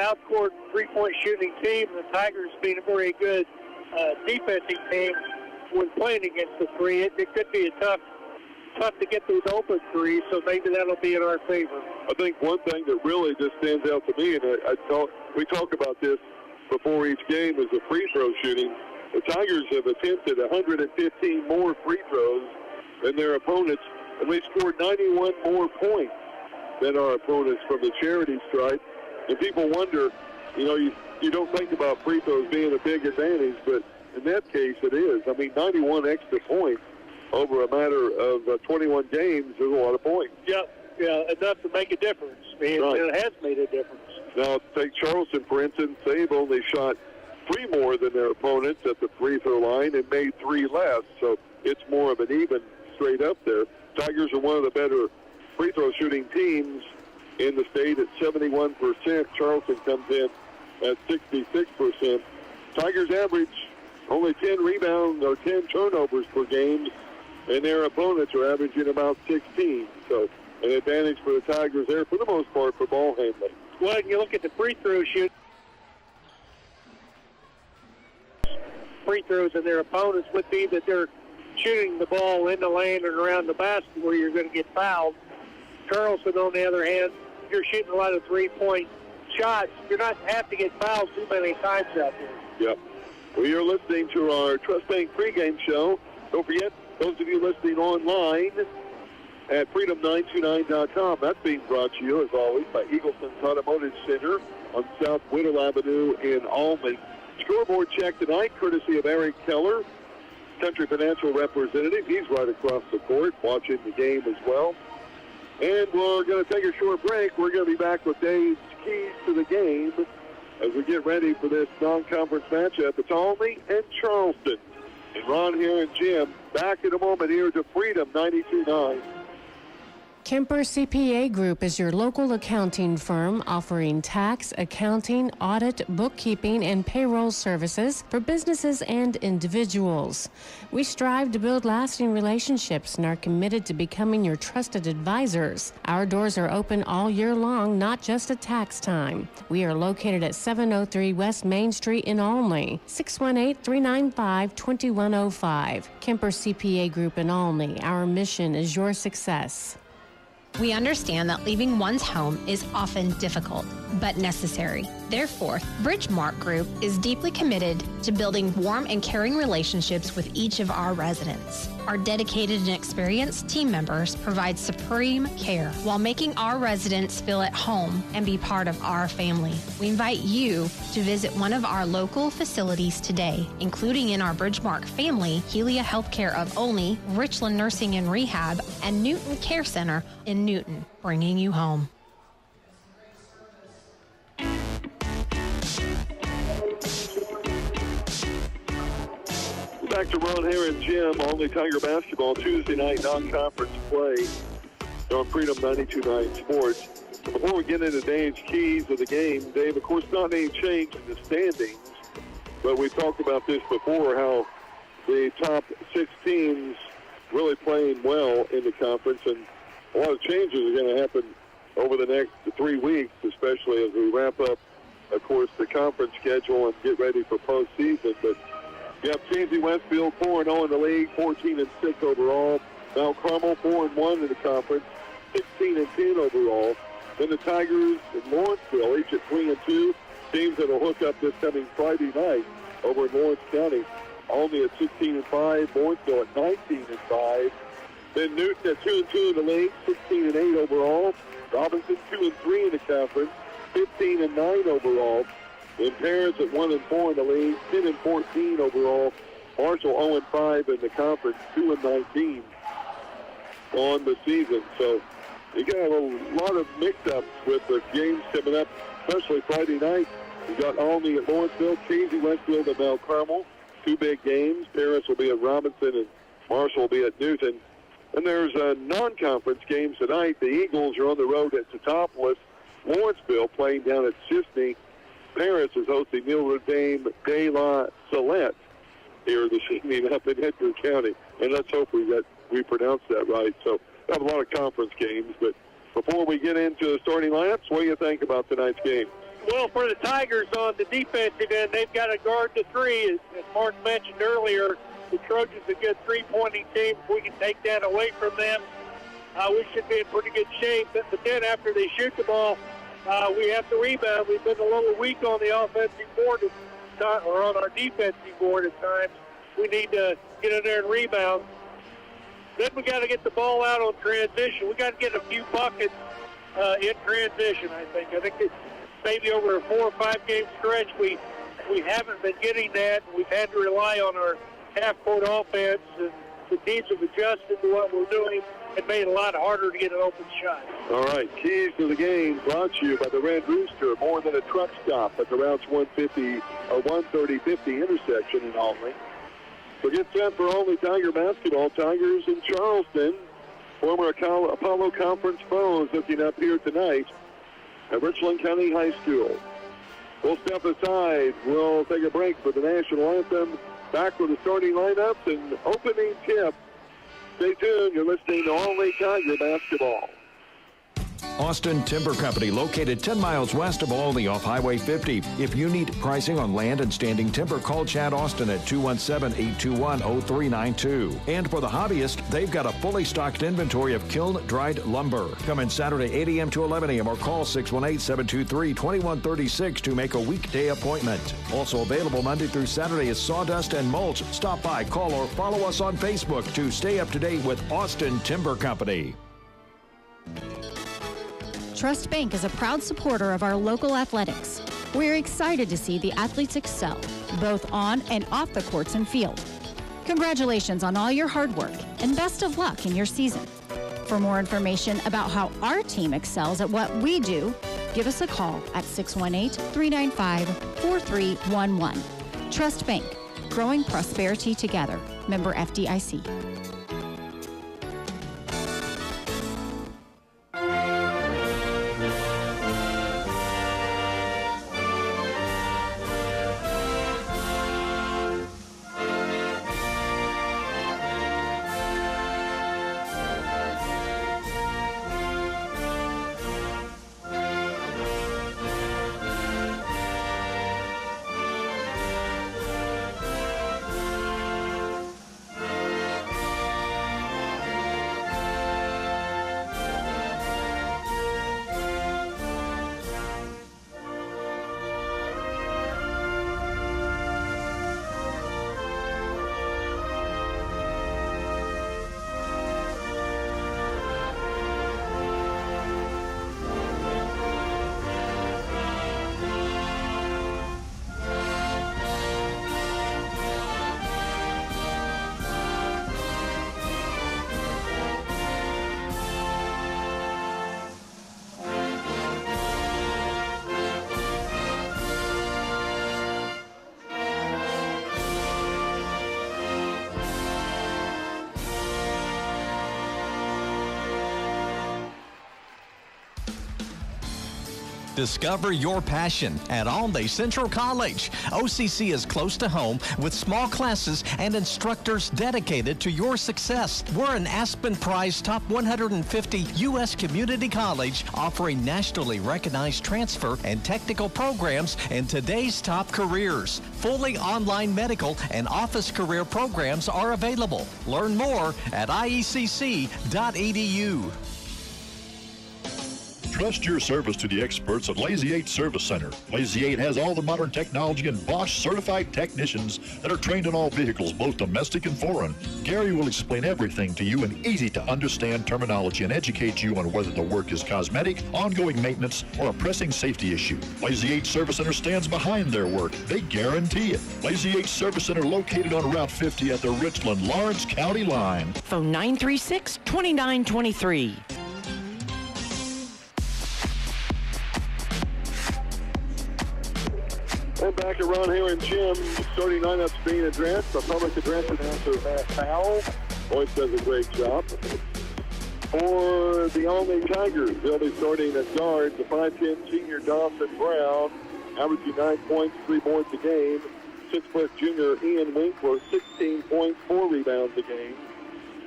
out-court three-point shooting team, the Tigers being a very good defensive team when playing against the three. It could be tough to get those open threes, so maybe that'll be in our favor. I think one thing that really just stands out to me, and we talk about this before each game, is the free throw shooting. The Tigers have attempted 115 more free throws than their opponents, and we scored 91 more points than our opponents from the charity stripe. And people wonder, you don't think about free throws being a big advantage, but in that case it is. I mean, 91 extra points over a matter of 21 games is a lot of points. Yeah, enough to make a difference. And it has made a difference. Now, take Charleston, for instance. They've only shot 3 more than their opponents at the free throw line and made 3 less, so it's more of an even straight up there. Tigers are one of the better free throw shooting teams in the state at 71%. Charleston comes in at 66%. Tigers average only 10 rebounds or 10 turnovers per game, and their opponents are averaging about 16. So an advantage for the Tigers there for the most part for ball handling. Well, you look at the free throw shoot. Free throws and their opponents would be that they're shooting the ball in the lane and around the basket where you're going to get fouled. Charleston, on the other hand, you're shooting a lot of three-point shots. You're not have to get fouled too many times out there. Yep. Well, you're listening to our Trust Bank pregame show. Don't forget, those of you listening online at freedom929.com. That's being brought to you, as always, by Eagleson's Automotive Center on South Whittle Avenue in Almond. Scoreboard check tonight, courtesy of Eric Keller, Country Financial representative. He's right across the court watching the game as well. And we're going to take a short break. We're going to be back with Dave's keys to the game as we get ready for this non-conference matchup. It's Albany and Charleston. And Ron here and Jim back in a moment here to Freedom 92.9. Kemper CPA Group is your local accounting firm offering tax, accounting, audit, bookkeeping, and payroll services for businesses and individuals. We strive to build lasting relationships and are committed to becoming your trusted advisors. Our doors are open all year long, not just at tax time. We are located at 703 West Main Street in Olney, 618-395-2105. Kemper CPA Group in Olney. Our mission is your success. We understand that leaving one's home is often difficult, but necessary. Therefore, Bridgemark Group is deeply committed to building warm and caring relationships with each of our residents. Our dedicated and experienced team members provide supreme care while making our residents feel at home and be part of our family. We invite you to visit one of our local facilities today, including in our Bridgemark family, Helia Healthcare of Olney, Richland Nursing and Rehab, and Newton Care Center in Newton, bringing you home. Back to Ron here and Jim, Only Tiger Basketball, Tuesday night non-conference play on Freedom 92.9 Sports. Before we get into Dave's keys of the game, Dave, of course, not any change in the standings, but we've talked about this before, how the top 6 teams really playing well in the conference, and a lot of changes are going to happen over the next 3 weeks, especially as we wrap up, of course, the conference schedule and get ready for postseason. But you have Chansey Westfield 4-0 in the league, 14-6 overall. Mount Carmel 4-1 in the conference, 16-10 overall. Then the Tigers and Lawrenceville, each at 3-2. Teams that will hook up this coming Friday night over in Lawrence County. Olney at 16-5, Lawrenceville at 19-5. Then Newton at 2-2 in the league, 16-8 overall. Robinson 2-3 in the conference, 15-9 overall. Then Paris at 1-4 in the league, 10-14 overall. Marshall 0-5 in the conference, 2-19 on the season. So you got a lot of mix-ups with the games coming up, especially Friday night. You got Olney at Lawrenceville, Chansey Westfield at Mount Carmel. 2 big games. Paris will be at Robinson and Marshall will be at Newton. And there's a non-conference games tonight. The Eagles are on the road at Teutopolis. Lawrenceville playing down at Sisney. Paris is hosting Notre Dame de la Salette here this evening up in Edgar County. And let's hope we pronounce that right. So we have a lot of conference games. But before we get into the starting lineups, what do you think about tonight's game? Well, for the Tigers on the defensive end, they've got to guard the three. As Mark mentioned earlier, the Trojans a good three-pointing team. If we can take that away from them, we should be in pretty good shape. But then after they shoot the ball, we have to rebound. We've been a little weak on the offensive board or on our defensive board at times. We need to get in there and rebound. Then we got to get the ball out on transition. We got to get a few buckets in transition, I think. I think it's maybe over a 4 or 5 game stretch, we haven't been getting that. We've had to rely on our half-court offense, and the teams have adjusted to what we're doing and made it a lot harder to get an open shot. All right, keys to the game brought to you by the Red Rooster, more than a truck stop at the Routes 130-50 intersection in Albany. So get set for Albany Tiger basketball. Tigers in Charleston, former Apollo Conference foes, looking up here tonight at Richland County High School. We'll step aside. We'll take a break for the national anthem. Back with the starting lineups and opening tip. Stay tuned. You're listening to Albany Tiger basketball. Austin Timber Company, located 10 miles west of Albany off Highway 50. If you need pricing on land and standing timber, call Chad Austin at 217-821-0392. And for the hobbyist, they've got a fully stocked inventory of kiln-dried lumber. Come in Saturday 8 a.m. to 11 a.m. or call 618-723-2136 to make a weekday appointment. Also available Monday through Saturday is sawdust and mulch. Stop by, call, or follow us on Facebook to stay up to date with Austin Timber Company. Trust Bank is a proud supporter of our local athletics. We're excited to see the athletes excel, both on and off the courts and field. Congratulations on all your hard work, and best of luck in your season. For more information about how our team excels at what we do, give us a call at 618-395-4311. Trust Bank, growing prosperity together. Member FDIC. Discover your passion at Albany Central College. OCC is close to home with small classes and instructors dedicated to your success. We're an Aspen Prize Top 150 U.S. community college offering nationally recognized transfer and technical programs in today's top careers. Fully online medical and office career programs are available. Learn more at iecc.edu. Trust your service to the experts at Lazy 8 Service Center. Lazy 8 has all the modern technology and Bosch certified technicians that are trained in all vehicles, both domestic and foreign. Gary will explain everything to you in easy to understand terminology and educate you on whether the work is cosmetic, ongoing maintenance, or a pressing safety issue. Lazy 8 Service Center stands behind their work. They guarantee it. Lazy 8 Service Center located on Route 50 at the Richland-Lawrence County line. Phone 936-2923. And back at Ron Hare and Jim, starting lineups being addressed. The public address announcer Matt Powell. Always does a great job. For the Albany Tigers, they'll be starting at guard. The 5'10" senior Dawson Brown, averaging 9 points, 3 boards a game. 6' junior Ian Winkler, 16 points, 4 rebounds a game.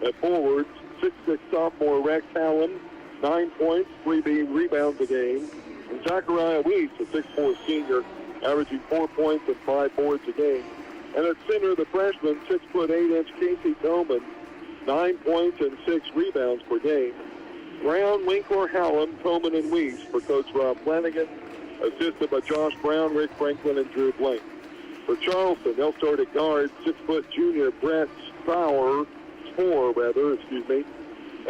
At forwards, 6'6" sophomore Rex Allen, 9 points, 3 rebounds a game. And Zachariah Weiss, a 6'4 senior, averaging 4 points and 5 boards a game. And at center, the freshman, 6'8" Casey Tillman, 9 points and 6 rebounds per game. Brown, Winkler, Hallam, Tillman, and Weiss for Coach Rob Flanagan, assisted by Josh Brown, Rick Franklin, and Drew Blank. For Charleston, they'll start at guard, 6' junior Brett Spoor,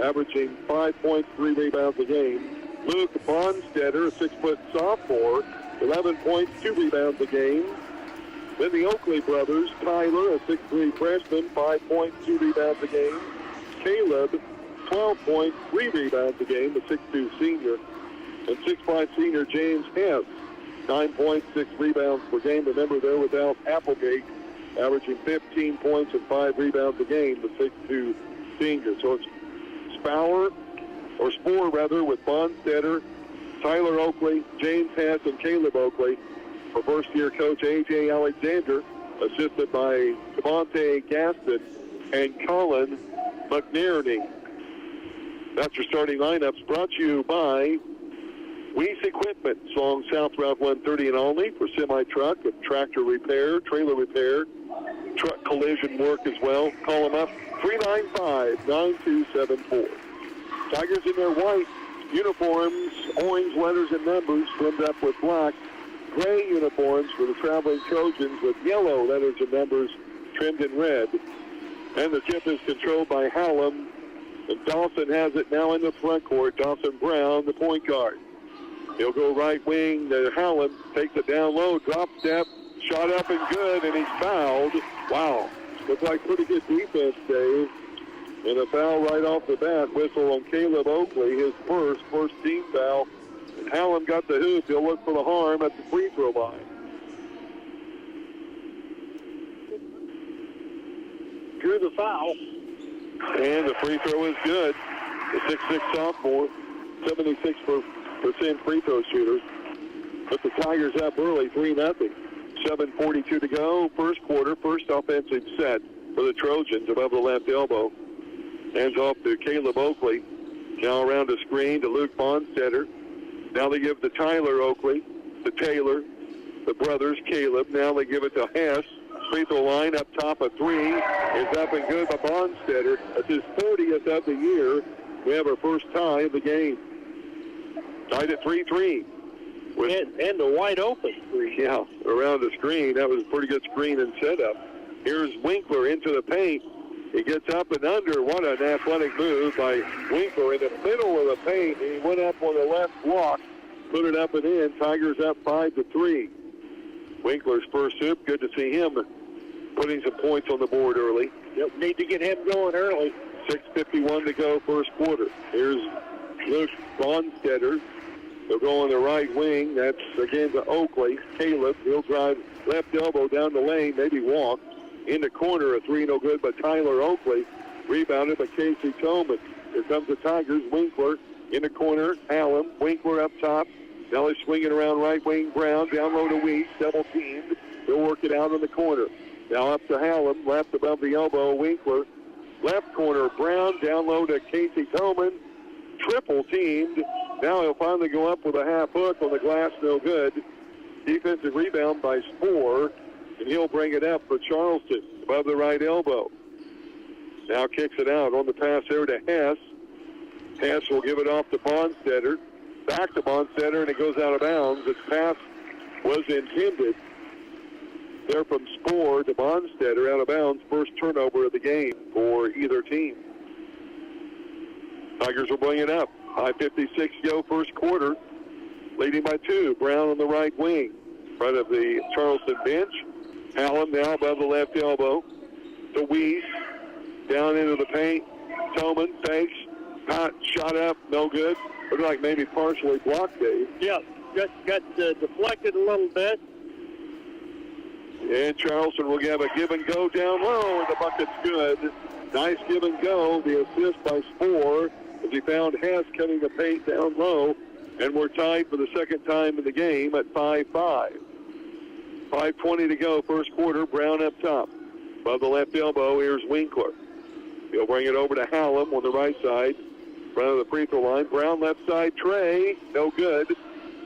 averaging 5 points, 3 rebounds a game. Luke Bonstetter, a 6' sophomore, 11 points, 2 rebounds a game. Then the Oakley brothers, Tyler, a 6'3 freshman, 5 points, 2 rebounds a game. Caleb, 12 points, 3 rebounds a game, the 6'2 senior. And 6'5 senior James Hess, 9 points, 6 rebounds per game. Remember, they're without Applegate, averaging 15 points and 5 rebounds a game, the 6'2 senior. So it's Spoor with Bonstetter, Tyler Oakley, James Hess, and Caleb Oakley. For first-year coach A.J. Alexander, assisted by Devontae Gaston and Colin McNerney. That's your starting lineups, brought to you by Weiss Equipment, along South Route 130 and only for semi-truck and tractor repair, trailer repair, truck collision work as well. Call them up, 395-9274. Tigers in their white uniforms, orange letters and numbers trimmed up with black. Gray uniforms for the traveling Trojans with yellow letters and numbers trimmed in red. And the tip is controlled by Hallam. And Dawson has it now in the front court. Dawson Brown, the point guard. He'll go right wing to Hallam, takes it down low, drop step, shot up and good, and he's fouled. Wow. Looks like pretty good defense, Dave. And a foul right off the bat. Whistle on Caleb Oakley, his first team foul. And Hallam got the hoop. He'll look for the harm at the free throw line. Drew the foul. And the free throw is good. The 6'6 sophomore, 76% free throw shooter. Put the Tigers up early, 3-0. 7:42 to go. First quarter, first offensive set for the Trojans above the left elbow. Hands off to Caleb Oakley. Now around the screen to Luke Bonstetter. Now they give to Tyler Oakley, to Taylor, the brothers, Caleb. Now they give it to Hess. Free throw line up top, a 3 is up and good by Bonstetter. That's his 40th of the year. We have our first tie of the game. Tied at 3-3. And a wide open 3. Yeah, around the screen. That was a pretty good screen and setup. Here's Winkler into the paint. He gets up and under. What an athletic move by Winkler in the middle of the paint. And he went up on the left block, put it up and in. Tigers up 5-3. Winkler's first hoop. Good to see him putting some points on the board early. Yep, need to get him going early. 6:51 to go, first quarter. Here's Luke Bonstetter. They'll go on the right wing. That's again to Oakley. Caleb, he'll drive left elbow down the lane, maybe walk. In the corner, a 3 no good by Tyler Oakley. Rebounded by Casey Tillman. Here comes the Tigers. Winkler in the corner. Hallam. Winkler up top. Now he's swinging around right wing. Brown down low to Weiss. Double teamed. He'll work it out in the corner. Now up to Hallam. Left above the elbow. Winkler. Left corner. Brown down low to Casey Tillman. Triple teamed. Now he'll finally go up with a half hook on the glass. No good. Defensive rebound by Spoor. And he'll bring it up for Charleston above the right elbow. Now kicks it out on the pass there to Hess. Hess will give it off to Bonstetter. Back to Bonstetter, and it goes out of bounds. Its pass was intended there from Spoor to Bonstetter, out of bounds. First turnover of the game for either team. Tigers will bring it up. 5:56 to go, first quarter. Leading by 2. Brown on the right wing. In front of the Charleston bench. Hallam now above the left elbow. To Weiss. Down into the paint. Tillman fakes. Shot up. No good. Looked like maybe partially blocked, Dave. Yeah. Got deflected a little bit. And Charleston will give a give and go down low. And the bucket's good. Nice give and go. The assist by Spoor as he found Hess cutting the paint down low. And we're tied for the second time in the game at 5-5. 5:20 to go, first quarter. Brown up top. Above the left elbow, here's Winkler. He'll bring it over to Hallam on the right side. In front of the free throw line. Brown left side, Trey. No good.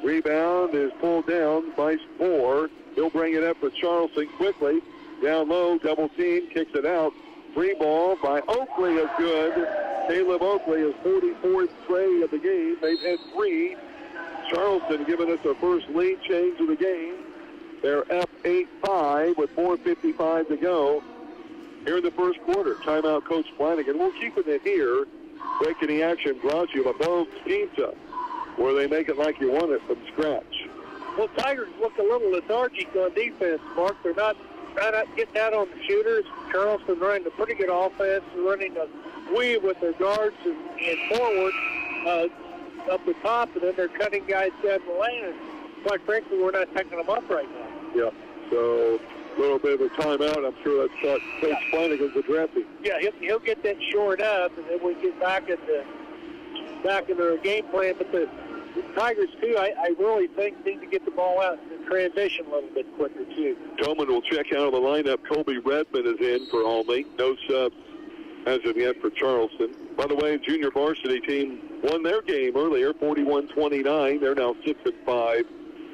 Rebound is pulled down by Spohr. He'll bring it up for Charleston quickly. Down low, double team, kicks it out. Free ball by Oakley is good. Caleb Oakley is 44th tray of the game. They've had 3. Charleston giving us their first lead change of the game. They're up 8-5 with 4:55 to go here in the first quarter. Timeout, Coach Flanagan. We're keeping it here. Breaking the action brought you by Bones Pizza, where they make it like you want it from scratch. Well, Tigers look a little lethargic on defense, Mark. They're not getting out on the shooters. Charleston running a pretty good offense, running a weave with their guards and forward up the top, and then they're cutting guys down the lane. And quite frankly, we're not picking them up right now. Yeah, so a little bit of a timeout. I'm sure that's what Coach Flanagan's addressing. Yeah, he'll get that shored up, and then we get back into their game plan. But the Tigers, too, I really think need to get the ball out and transition a little bit quicker, too. Tillman will check out of the lineup. Colby Redmond is in for Olney. No subs as of yet for Charleston. By the way, junior varsity team won their game earlier, 41-29. They're now 6-5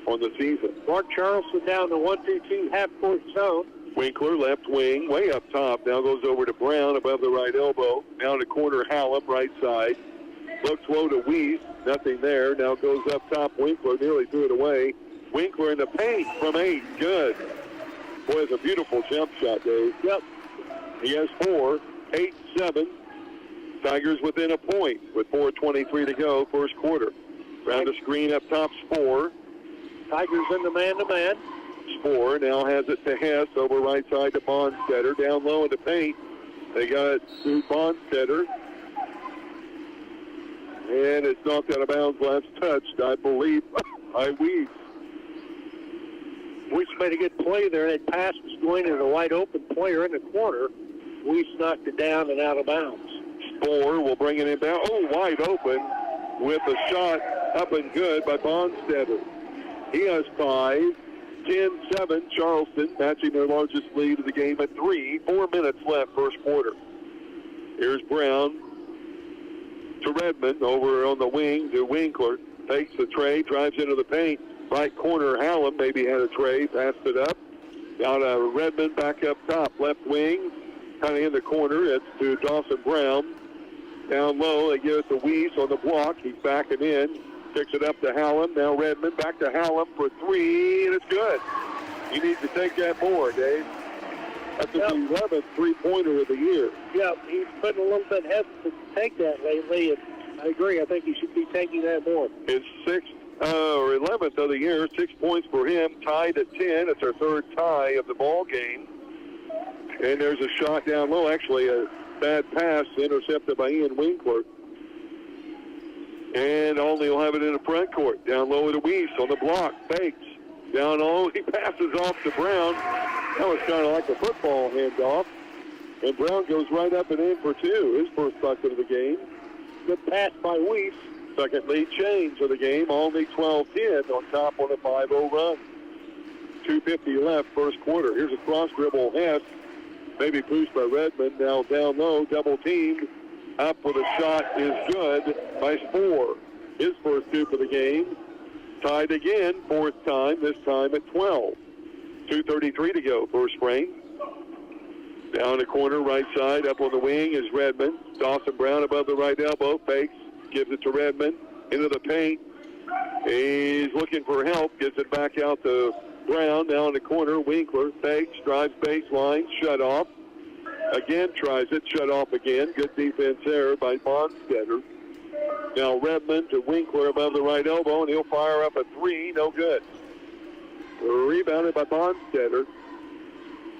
on the season. Mark Charleston down the 1-2-2 half-court zone. Winkler, left wing, way up top. Now goes over to Brown above the right elbow. Down to corner Hallam, right side. Looks low to Weiss. Nothing there. Now goes up top. Winkler nearly threw it away. Winkler in the paint from 8. Good. Boy, it's a beautiful jump shot, Dave. Yep. He has 4. 8-7. Tigers within a point with 4:23 to go, first quarter. Round a screen up top, Spohr. Tigers in the man-to-man. Spohr now has it to Hess over right side to Bonstetter. Down low in the paint. They got it to Bonstetter. And it's knocked out of bounds, last touched, I believe, by Weiss. Weiss made a good play there. That pass was going to a wide-open player in the corner. Weiss knocked it down and out of bounds. Spohr will bring it inbound. Oh, wide open with a shot up and good by Bonstetter. He has 5. 10-7, Charleston matching their largest lead of the game at 3. 4 minutes left, first quarter. Here's Brown to Redmond over on the wing to Winkler. Takes the tray, drives into the paint. Right corner, Hallam maybe had a tray, passed it up. Down to Redmond, back up top. Left wing, kind of in the corner. It's to Dawson Brown. Down low, they give it to Weiss on the block. He's backing in. Picks it up to Hallam. Now Redmond back to Hallam for 3, and it's good. He needs to take that more, Dave. That's his 11th three-pointer of the year. Yeah, he's been a little bit hesitant to take that lately, and I agree. I think he should be taking that more. His 6th or 11th of the year, 6 points for him, tied at 10. It's our third tie of the ball game. And there's a shot down low, actually a bad pass intercepted by Ian Winkler. And Olney will have it in the front court. Down low to Weiss on the block. Fakes. Down low. He passes off to Brown. That was kind of like a football handoff. And Brown goes right up and in for 2. His first bucket of the game. Good pass by Weiss. Second lead change of the game. Olney 12-10 on top on a 5-0 run. 2:50 left, first quarter. Here's a cross dribble. Hess. Maybe pushed by Redmond. Now down low. Double teamed. Up with a shot is good by Spohr. His first 2 for the game. Tied again, 4th time, this time at 12. 2:33 to go, first frame. Down the corner, right side, up on the wing is Redmond. Dawson Brown above the right elbow, fakes, gives it to Redmond, into the paint. He's looking for help, gets it back out to Brown, now in the corner. Winkler fakes, drives baseline, shut off. Again tries it, shut off again. Good defense there by Bonstetter. Now Redmond to Winkler above the right elbow, and he'll fire up a 3, no good. Rebounded by Bonstetter.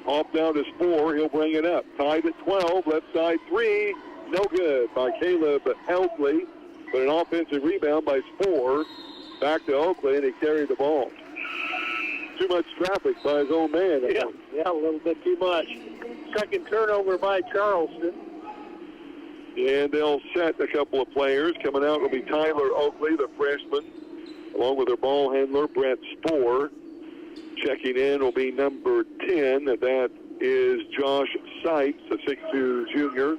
Off down to Spohr, he'll bring it up. Tied at 12, left side 3, no good by Caleb Oakley. But an offensive rebound by Spohr. Back to Oakley, and he carried the ball. Too much traffic by his own man. Yeah, a little bit too much. Second turnover by Charleston. And they'll set a couple of players. Coming out will be Tyler Oakley, the freshman, along with their ball handler, Brett Spohr. Checking in will be number 10. That is Josh Sipes, a 6'2 junior.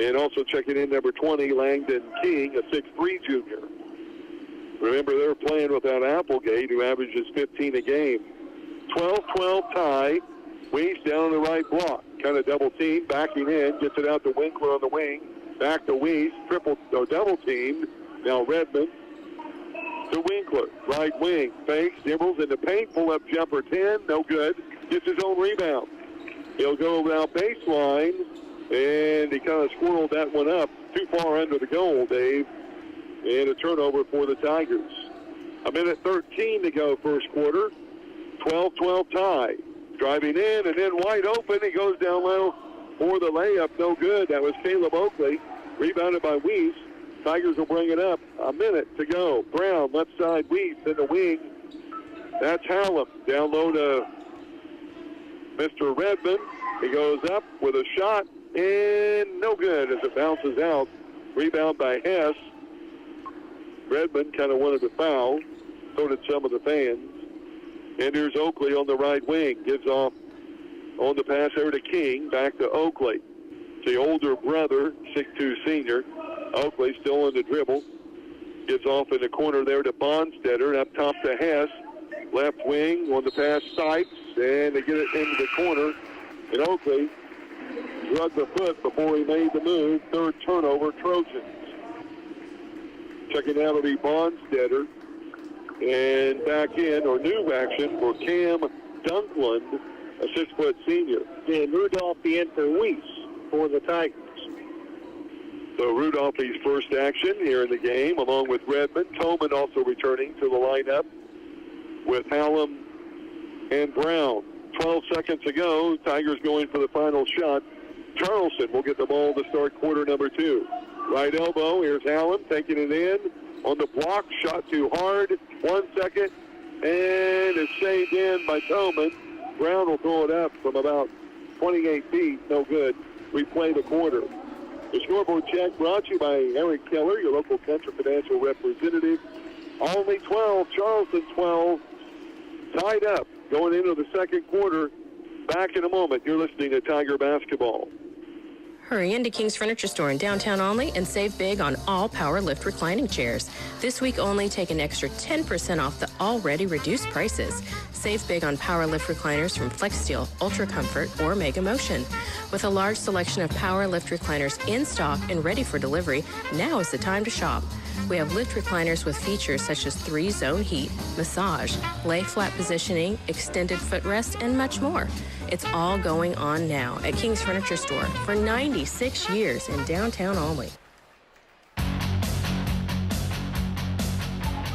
And also checking in number 20, Langdon King, a 6'3 junior. Remember, they're playing without Applegate, who averages 15 a game. 12-12 tie. Weiss down on the right block. Kind of double team, backing in, gets it out to Winkler on the wing. Back to Weiss, double teamed. Now Redmond to Winkler. Right wing, fakes, dribbles in the paint, pull up jumper 10, no good. Gets his own rebound. He'll go now baseline, and he kind of squirreled that one up too far under the goal, Dave. And a turnover for the Tigers. A minute 13 to go first quarter. 12-12 tie. Driving in and then wide open. He goes down low for the layup. No good. That was Caleb Oakley. Rebounded by Weiss. Tigers will bring it up. A minute to go. Brown, left side, Weiss in the wing. That's Hallam. Down low to Mr. Redmond. He goes up with a shot and no good as it bounces out. Rebound by Hess. Redmond kind of wanted to foul. So did some of the fans. And here's Oakley on the right wing. Gives off on the pass there to King. Back to Oakley. The older brother, 6'2 senior. Oakley still in the dribble. Gives off in the corner there to Bonstetter. Up top to Hess. Left wing on the pass, Sipes. And they get it into the corner. And Oakley drugged the foot before he made the move. Third turnover, Trojans. Checking out will be Bonstetter. And back in, or new action for Cam Dunkland, a 6' senior. And Rudolph in for Weiss for the Tigers. So Rudolphy's first action here in the game, along with Redmond. Tolman also returning to the lineup with Hallam and Brown. 12 seconds to go. Tigers going for the final shot. Charleston will get the ball to start quarter number 2. Right elbow, here's Hallam taking it in. On the block, shot too hard. 1 second, and it's saved in by Tolman. Brown will throw it up from about 28 feet. No good. Replay the quarter. The scoreboard check brought to you by Eric Keller, your local Country Financial representative. Only 12, Charleston 12. Tied up going into the second quarter. Back in a moment. You're listening to Tiger Basketball. Hurry into King's Furniture Store in downtown Olney and save big on all Power Lift reclining chairs. This week only, take an extra 10% off the already reduced prices. Save big on Power Lift recliners from FlexSteel, Ultra Comfort, or Mega Motion. With a large selection of Power Lift recliners in stock and ready for delivery, now is the time to shop. We have lift recliners with features such as 3-zone heat, massage, lay flat positioning, extended footrest, and much more. It's all going on now at King's Furniture Store for 96 years in downtown Olney.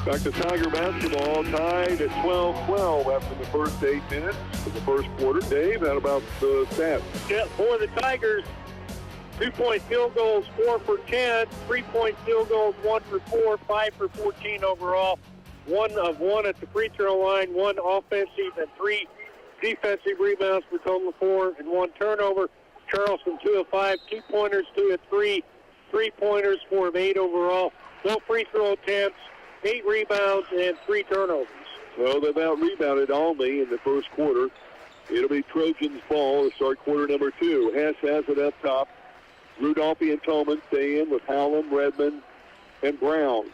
Back to Tiger basketball, tied at 12-12 after the first 8 minutes of the first quarter. Dave, how about the stats? Yeah, for the Tigers, 2-point field goals, 4 for 10. 3-point field goals, 1 for 4. 5 for 14 overall. 1 of 1 at the free throw line. 1 offensive and 3 defensive rebounds for a total of 4 and 1 turnover. Charleston 2 of 5. 2-pointers, 2 of 3. 3-pointers, 4 of 8 overall. No free throw attempts. 8 rebounds and 3 turnovers. Well, they've out-rebounded Olney in the first quarter. It'll be Trojans' ball to start quarter number 2. Hess has it up top. Rudolphy and Tolman stay in with Hallam, Redmond, and Brown.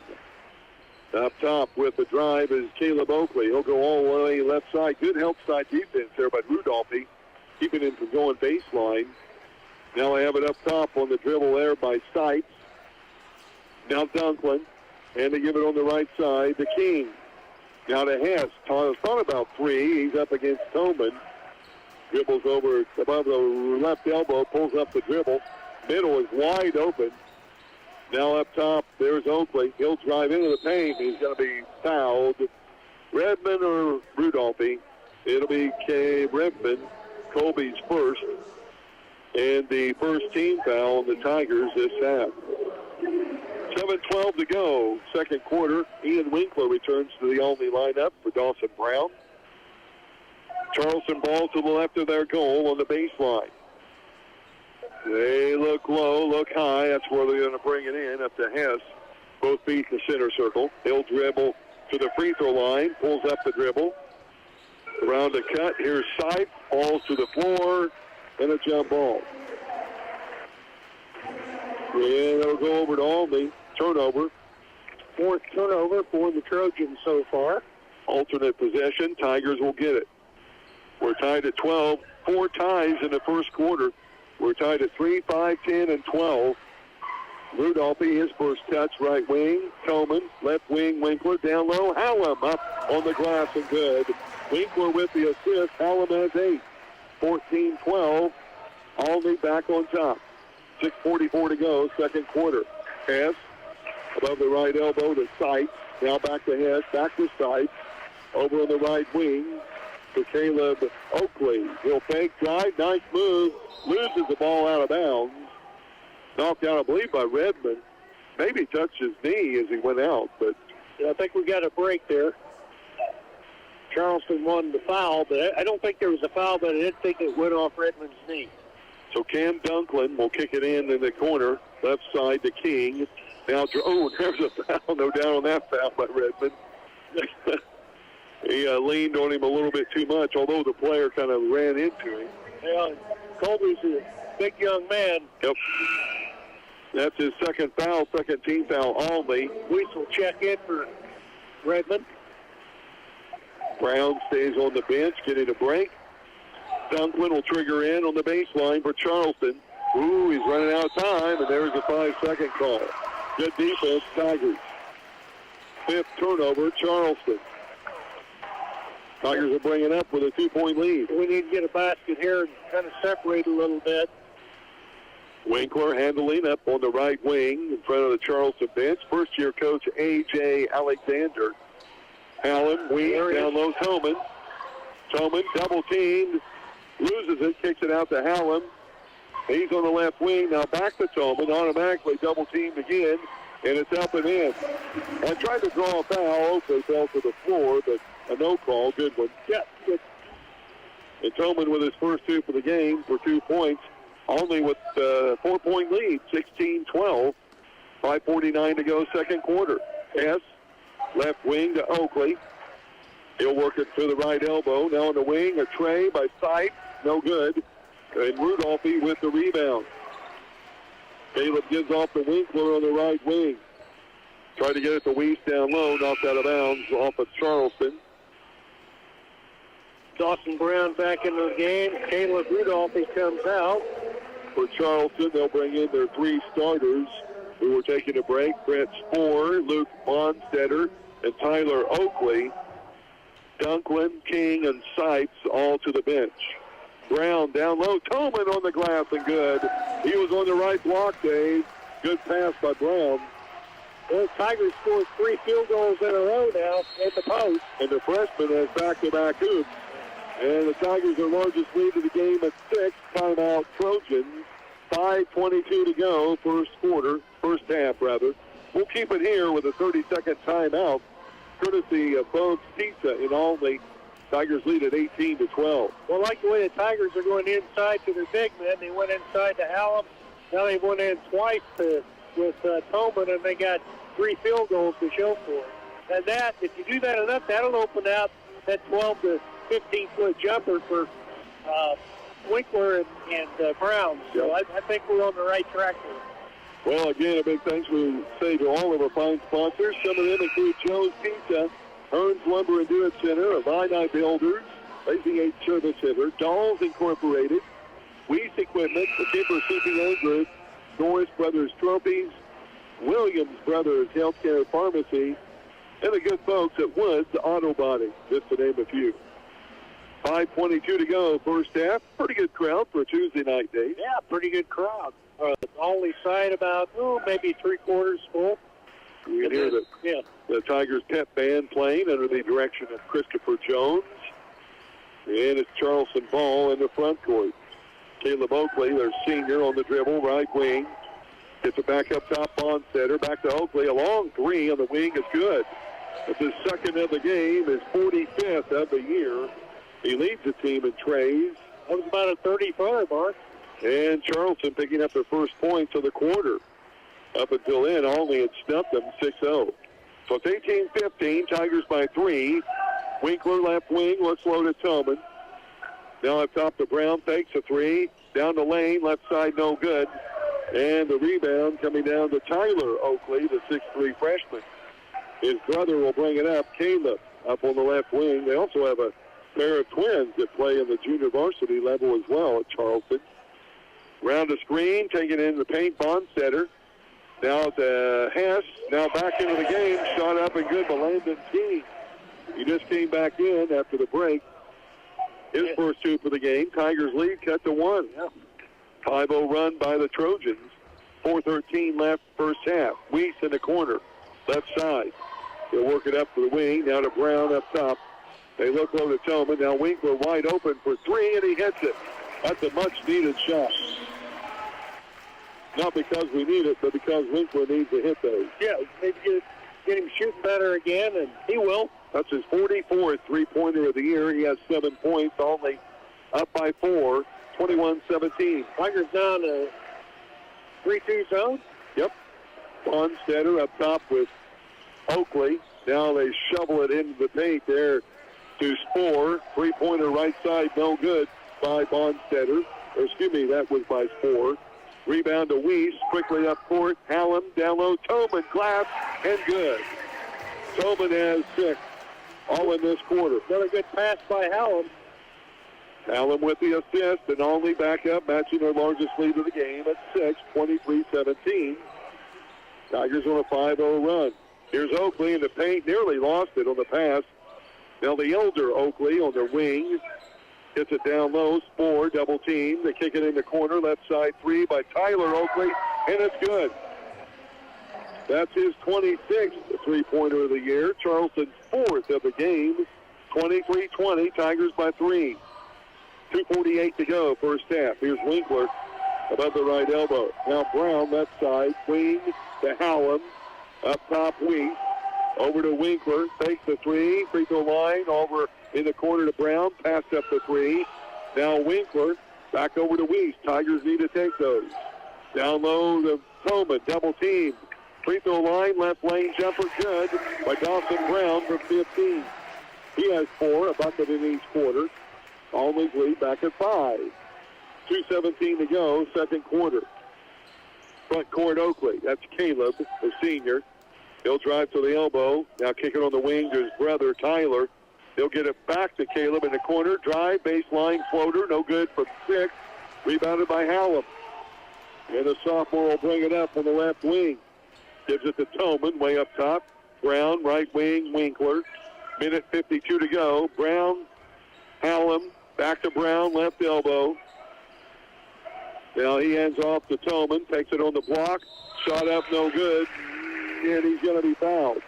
Up top with the drive is Caleb Oakley. He'll go all the way left side. Good help side defense there by Rudolphy, keeping him from going baseline. Now they have it up top on the dribble there by Sipes. Now Dunkland. And they give it on the right side to King. Now to Hess. Thought about 3. He's up against Tolman. Dribbles over above the left elbow. Pulls up the dribble. Middle is wide open. Now up top, there's Oakley. He'll drive into the paint. He's going to be fouled. Redmond or Rudolphy. It'll be Redmond. Colby's first. And the first team foul on the Tigers this half. 7:12 to go, second quarter. Ian Winkler returns to the Olney lineup for Dawson Brown. Charleston ball to the left of their goal on the baseline. They look low, look high. That's where they're going to bring it in, up to Hess. Both feet in the center circle. He'll dribble to the free throw line, pulls up the dribble. Around the cut, here's Sipes, falls to the floor, and a jump ball. And it'll go over to Olney. Turnover. Fourth turnover for the Trojans so far. Alternate possession. Tigers will get it. We're tied at 12. 4 ties in the first quarter. We're tied at 3, 5, 10, and 12. Rudolph, his first touch, right wing. Coleman, left wing, Winkler, down low. Hallam up on the glass and good. Winkler with the assist. Hallam has 8. 14-12. Alney back on top. 6:44 to go, second quarter. Hess above the right elbow to Sight. Now back to Hess, back to Sight. Over on the right wing to Caleb Oakley. He'll fake drive, nice move. Loses the ball out of bounds. Knocked out, I believe, by Redmond. Maybe touched his knee as he went out, but I think we got a break there. Charleston won the foul, but I don't think there was a foul, but I did think it went off Redmond's knee. So Cam Dunklin will kick it in the corner, left side to King. Now, there's a foul, no doubt on that foul by Redmond. He leaned on him a little bit too much, although the player kind of ran into him. Yeah, Colby's a big young man. Yep. That's his second foul, second team foul, Alney. Weiss will check in for Redmond. Brown stays on the bench, getting a break. Dunklin will trigger in on the baseline for Charleston. Ooh, he's running out of time, and there's a 5-second call. Good defense, Tigers. 5th turnover, Charleston. Tigers are bringing up with a 2-point lead. We need to get a basket here and kind of separate a little bit. Winkler handling up on the right wing in front of the Charleston bench. First-year coach A.J. Alexander. Allen, wing, down low, Tillman. Tillman, double-teamed, loses it, kicks it out to Hallam. He's on the left wing, now back to Tillman, automatically double-teamed again, and it's up and in. I tried to draw a foul, Oakley fell to the floor, but a no call, good one. Yeah, good. And Tillman with his first 2 for the game for 2 points, only with a 4-point lead, 16-12. 5:49 to go, second quarter. S. Left wing to Oakley. He'll work it to the right elbow. Now on the wing, a tray by Sight. No good. And Rudolphy with the rebound. Caleb gives off the Winkler on the right wing. Tried to get it to Weiss down low. Knocked out of bounds off of Charleston. Dawson Brown back into the game. Caleb Rudolphy comes out. For Charleston, they'll bring in their 3 starters who were taking a break. Brett Spohr, Luke Bonstetter, and Tyler Oakley. Dunklin, King, and Sipes all to the bench. Brown down low. Tillman on the glass and good. He was on the right block, Dave. Good pass by Brown. Well, Tigers scored 3 field goals in a row now at the post. And the freshman has back-to-back hoops. And the Tigers are largest lead of the game at 6. Timeout Trojans. 5:22 to go, first half. We'll keep it here with a 30-second timeout, courtesy of Bones Pizza in Alney. Tigers lead at 18-12. Well, I like the way the Tigers are going inside to their big men. They went inside to Hallam. Now they went in twice with Tolman, and they got 3 field goals to show for it. And that, if you do that enough, that'll open out that 12 to 15-foot jumper for Winkler and Brown. So I think we're on the right track here. Well, again, a big thanks we say to all of our fine sponsors. Some of them include Joe's Pizza, Hearns Lumber and Do It Center, Illini Builders, Lazy 8 Service Center, Dolls Incorporated, Weiss Equipment, the Timber CPA Group, Norris Brothers Trophies, Williams Brothers Healthcare Pharmacy, and the good folks at Woods Auto Body, just to name a few. 5:22 to go, first half. Pretty good crowd for a Tuesday night, Dave. Yeah, pretty good crowd. Only side about, maybe 3/4 full. You can hear the Tigers pep band playing under the direction of Christopher Jones. And it's Charleston ball in the front court. Caleb Oakley, their senior on the dribble, right wing. Gets it back up top, Bonstetter. Back to Oakley. A long 3 on the wing is good. It's his second of the game, his 45th of the year. He leads the team in trays. That was about a 30-footer, Mark. And Charleston picking up their first points of the quarter. Up until then, only had stumped them 6-0. So it's 18-15, Tigers by 3. Winkler left wing, looks low to Tillman. Now up top to Brown, takes a 3. Down the lane, left side no good. And the rebound coming down to Tyler Oakley, the 6'3 freshman. His brother will bring it up. Caleb up on the left wing. They also have a pair of twins that play in the junior varsity level as well at Charleston. Round the screen, taking it into the paint, Bonstetter. Now to Hess. Now back into the game. Shot up and good by Landon King. He just came back in after the break. His first two for the game. Tigers lead cut to 1. 5-0 run by the Trojans. 4:13 left first half. Weiss in the corner. Left side. They'll work it up to the wing. Now to Brown up top. They look over to Tillman. Now Winkler wide open for three, and he hits it. That's a much-needed shot. Not because we need it, but because Winkler needs to hit those. Yeah, maybe get him shooting better again, and he will. That's his 44th three-pointer of the year. He has 7 points, only up by 4, 21-17. Tigers down a 3-2 zone. Yep. Bonstetter up top with Oakley. Now they shovel it into the paint there to Spoor. Three-pointer right side, no good by Bonstetter. Or excuse me, that was by Spoor. Rebound to Weiss, quickly up court. Hallam down low. Tillman, glass, and good. Tillman has 6, all in this quarter. Another good pass by Hallam. Hallam with the assist, and only back up, matching their largest lead of the game at 6, 23-17. Tigers on a 5-0 run. Here's Oakley in the paint, nearly lost it on the pass. Now the elder Oakley on the wing. Gets it down low. Spoor, double team. They kick it in the corner. Left side three by Tyler Oakley, and it's good. That's his 26th three-pointer of the year. Charleston's 4th of the game. 23-20. Tigers by 3. 2:48 to go, first half. Here's Winkler above the right elbow. Now Brown, left side. Wing to Hallam. Up top, Weiss. Over to Winkler. Takes the three. Free throw line. Over in the corner to Brown. Passed up the three. Now Winkler. Back over to Weiss. Tigers need to take those. Down low to Tillman. Double team. Free throw line. Left lane jumper. Good by Dawson Brown from 15. He has 4. A bucket in each quarter. Always lead back at 5. 2:17 to go, second quarter. Front court Oakley. That's Caleb, the senior. He'll drive to the elbow. Now kick it on the wing to his brother, Tyler. He'll get it back to Caleb in the corner. Drive, baseline, floater. No good from 6. Rebounded by Hallam. And the sophomore will bring it up on the left wing. Gives it to Tillman, way up top. Brown, right wing, Winkler. Minute 52 to go. Brown, Hallam, back to Brown, left elbow. Now he hands off to Tillman, takes it on the block. Shot up, no good. And he's going to be fouled.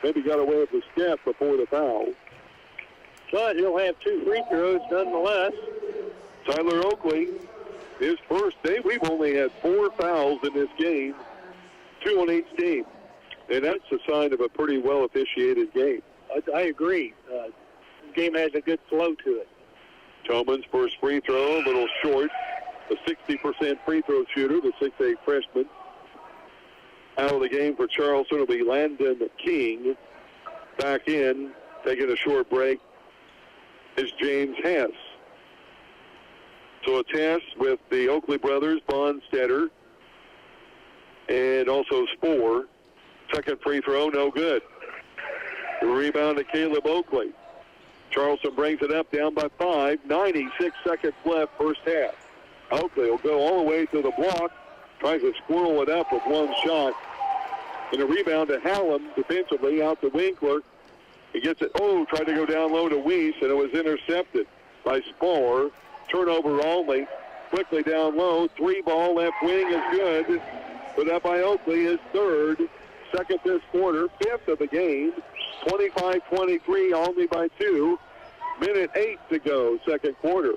Maybe got away with the step before the foul. But he'll have 2 free throws nonetheless. Tyler Oakley, his first day. We've only had 4 fouls in this game, 2 on each team. And that's a sign of a pretty well-officiated game. I agree. The game has a good flow to it. Tillman's first free throw, a little short. A 60% free throw shooter, the 6'8 freshman. Out of the game for Charleston will be Landon King. Back in, taking a short break, is James Hess. So it's Hess with the Oakley brothers, Bonstetter, and also Spoor. Second free throw, no good. The rebound to Caleb Oakley. Charleston brings it up, down by 5. 96 seconds left, first half. Oakley will go all the way to the block. Tries to squirrel it up with one shot. And a rebound to Hallam defensively out to Winkler. He gets it. Oh, tried to go down low to Weiss, and it was intercepted by Spoor. Turnover only. Quickly down low. 3-ball left wing is good. Put up by Oakley, his 3rd. Second this quarter. 5th of the game. 25-23, only by 2. Minute 8 to go, second quarter.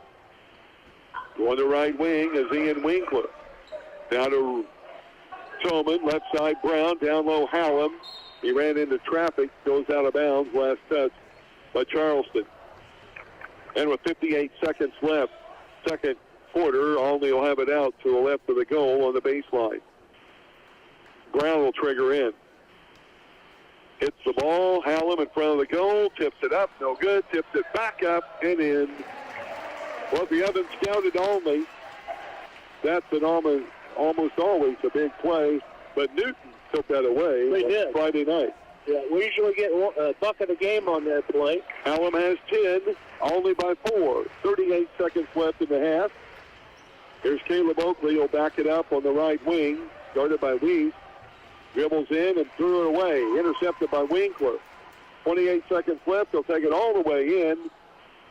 On the right wing is Ian Winkler. Down to Tillman, left side Brown, down low Hallam. He ran into traffic, goes out of bounds, last touch by Charleston. And with 58 seconds left, second quarter, Olney will have it out to the left of the goal on the baseline. Brown will trigger in. Hits the ball, Hallam in front of the goal, tips it up, no good, tips it back up and in. Well, if you haven't scouted Olney, that's an almost always a big play, but Newton took that away They did. Friday night. Yeah, we usually get a bucket a game on that play. Hallam has 10, only by 4. 38 seconds left in the half. Here's Caleb Oakley. He'll back it up on the right wing, guarded by Weiss. Dribbles in and threw it away. Intercepted by Winkler. 28 seconds left. He'll take it all the way in.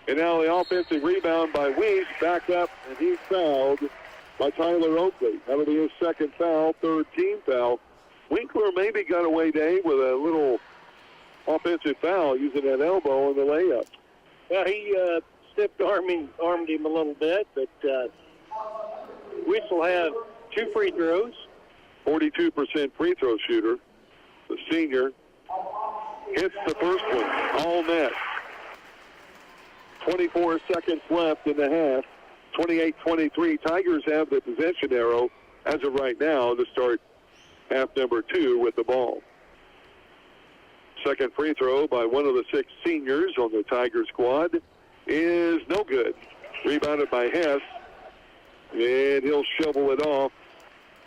And now the offensive rebound by Weiss. Back up, and he's fouled by Tyler Oakley. That'll be his second foul, third team foul. Winkler maybe got away, Dave, with a little offensive foul using that elbow in the layup. Well, he stiff armed him a little bit, but Weiss will have 2 free throws. 42% free throw shooter. The senior hits the first one, all net. 24 seconds left in the half. 28-23. Tigers have the possession arrow as of right now to start half number 2 with the ball. Second free throw by one of the 6 seniors on the Tiger squad is no good. Rebounded by Hess, and he'll shovel it off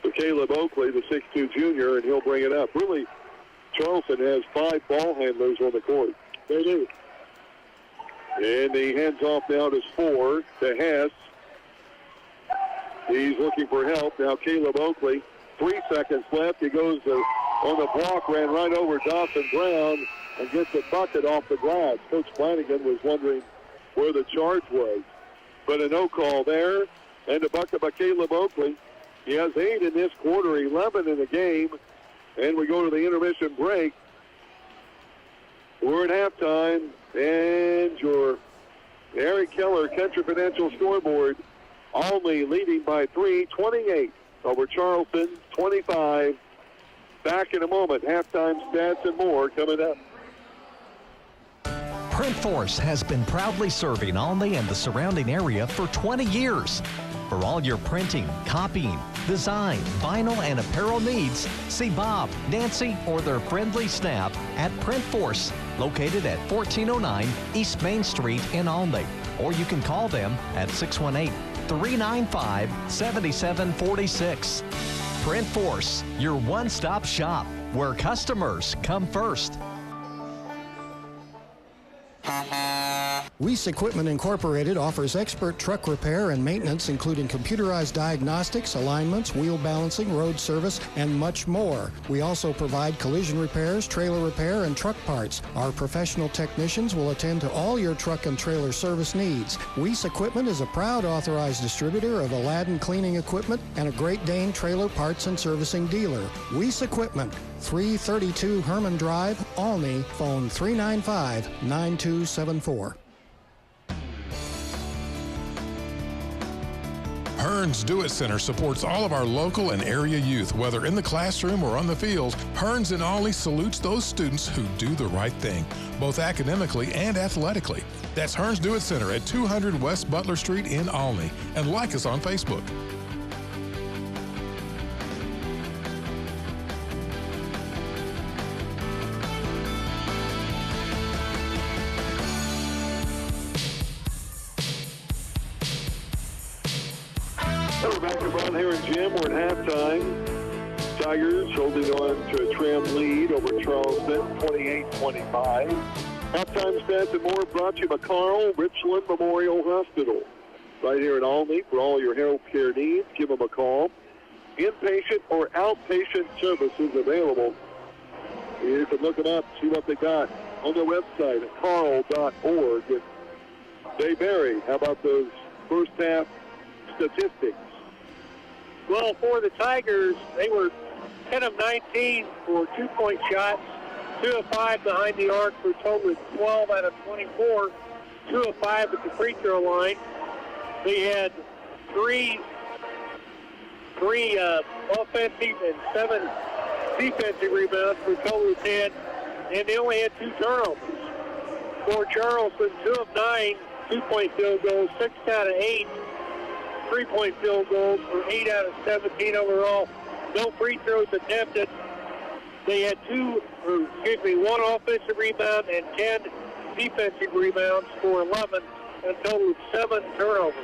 to Caleb Oakley, the 6'2 junior, and he'll bring it up. Really, Charleston has 5 ball handlers on the court. They do. And he hands off now to 4 to Hess. He's looking for help. Now Caleb Oakley, 3 seconds left. He goes on the block, ran right over Dawson Brown, and gets a bucket off the glass. Coach Flanagan was wondering where the charge was. But a no call there, and a bucket by Caleb Oakley. He has 8 in this quarter, 11 in the game, and we go to the intermission break. We're at halftime, and your Eric Keller Country Financial scoreboard only leading by 3, 28 over Charleston, 25. Back in a moment. Halftime stats and more coming up. Printforce has been proudly serving Olney and the surrounding area for 20 years. For all your printing, copying, design, vinyl, and apparel needs, see Bob, Nancy, or their friendly staff at Printforce, located at 1409 East Main Street in Olney. Or you can call them at 618-395-7746. Printforce, your one-stop shop, where customers come first. Weiss Equipment Incorporated offers expert truck repair and maintenance, including computerized diagnostics, alignments, wheel balancing, road service, and much more. We also provide collision repairs, trailer repair, and truck parts. Our professional technicians will attend to all your truck and trailer service needs. Weiss Equipment is a proud authorized distributor of Aladdin cleaning equipment and a Great Dane trailer parts and servicing dealer. Weiss Equipment, 332 Herman Drive, Olney, phone 395-9274. Hearns Do-It Center supports all of our local and area youth, whether in the classroom or on the field. Hearns in Olney salutes those students who do the right thing, both academically and athletically. That's Hearns Do-It Center at 200 West Butler Street in Olney. And like us on Facebook. We're back to Brown Hair and Jim. We're at halftime. Tigers holding on to a trim lead over Charleston, 28-25. Halftime stats and more brought to you by Carl Richland Memorial Hospital. Right here in Olney for all your health care needs. Give them a call. Inpatient or outpatient services available. You can look them up, see what they got on their website at carl.org. Dave Barry, how about those first half statistics? Well, for the Tigers, they were 10 of 19 for 2-point shots, 2 of 5 behind the arc for a total of 12 out of 24, 2 of 5 at the free throw line. They had three offensive and 7 defensive rebounds for a total of 10, and they only had 2 turnovers. For Charleston, 2 of 9 2-point field goals, 6 out of 8 3-point field goals for 8 out of 17 overall. No free throws attempted. They had 1 offensive rebound and 10 defensive rebounds for 11, and a total of 7 turnovers.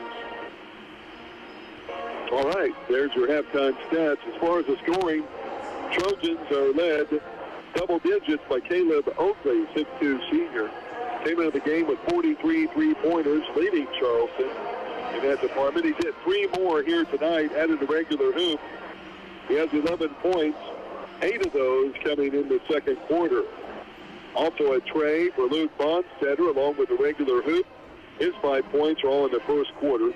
All right, there's your halftime stats. As far as the scoring, Trojans are led double digits by Caleb Oakley, 6'2 senior. Came into the game with 43 3-pointers, leading Charleston in that department. He's hit 3 more here tonight, added a regular hoop. He has 11 points, 8 of those coming in the second quarter. Also a tray for Luke Bonstetter along with the regular hoop. His 5 points are all in the first quarter.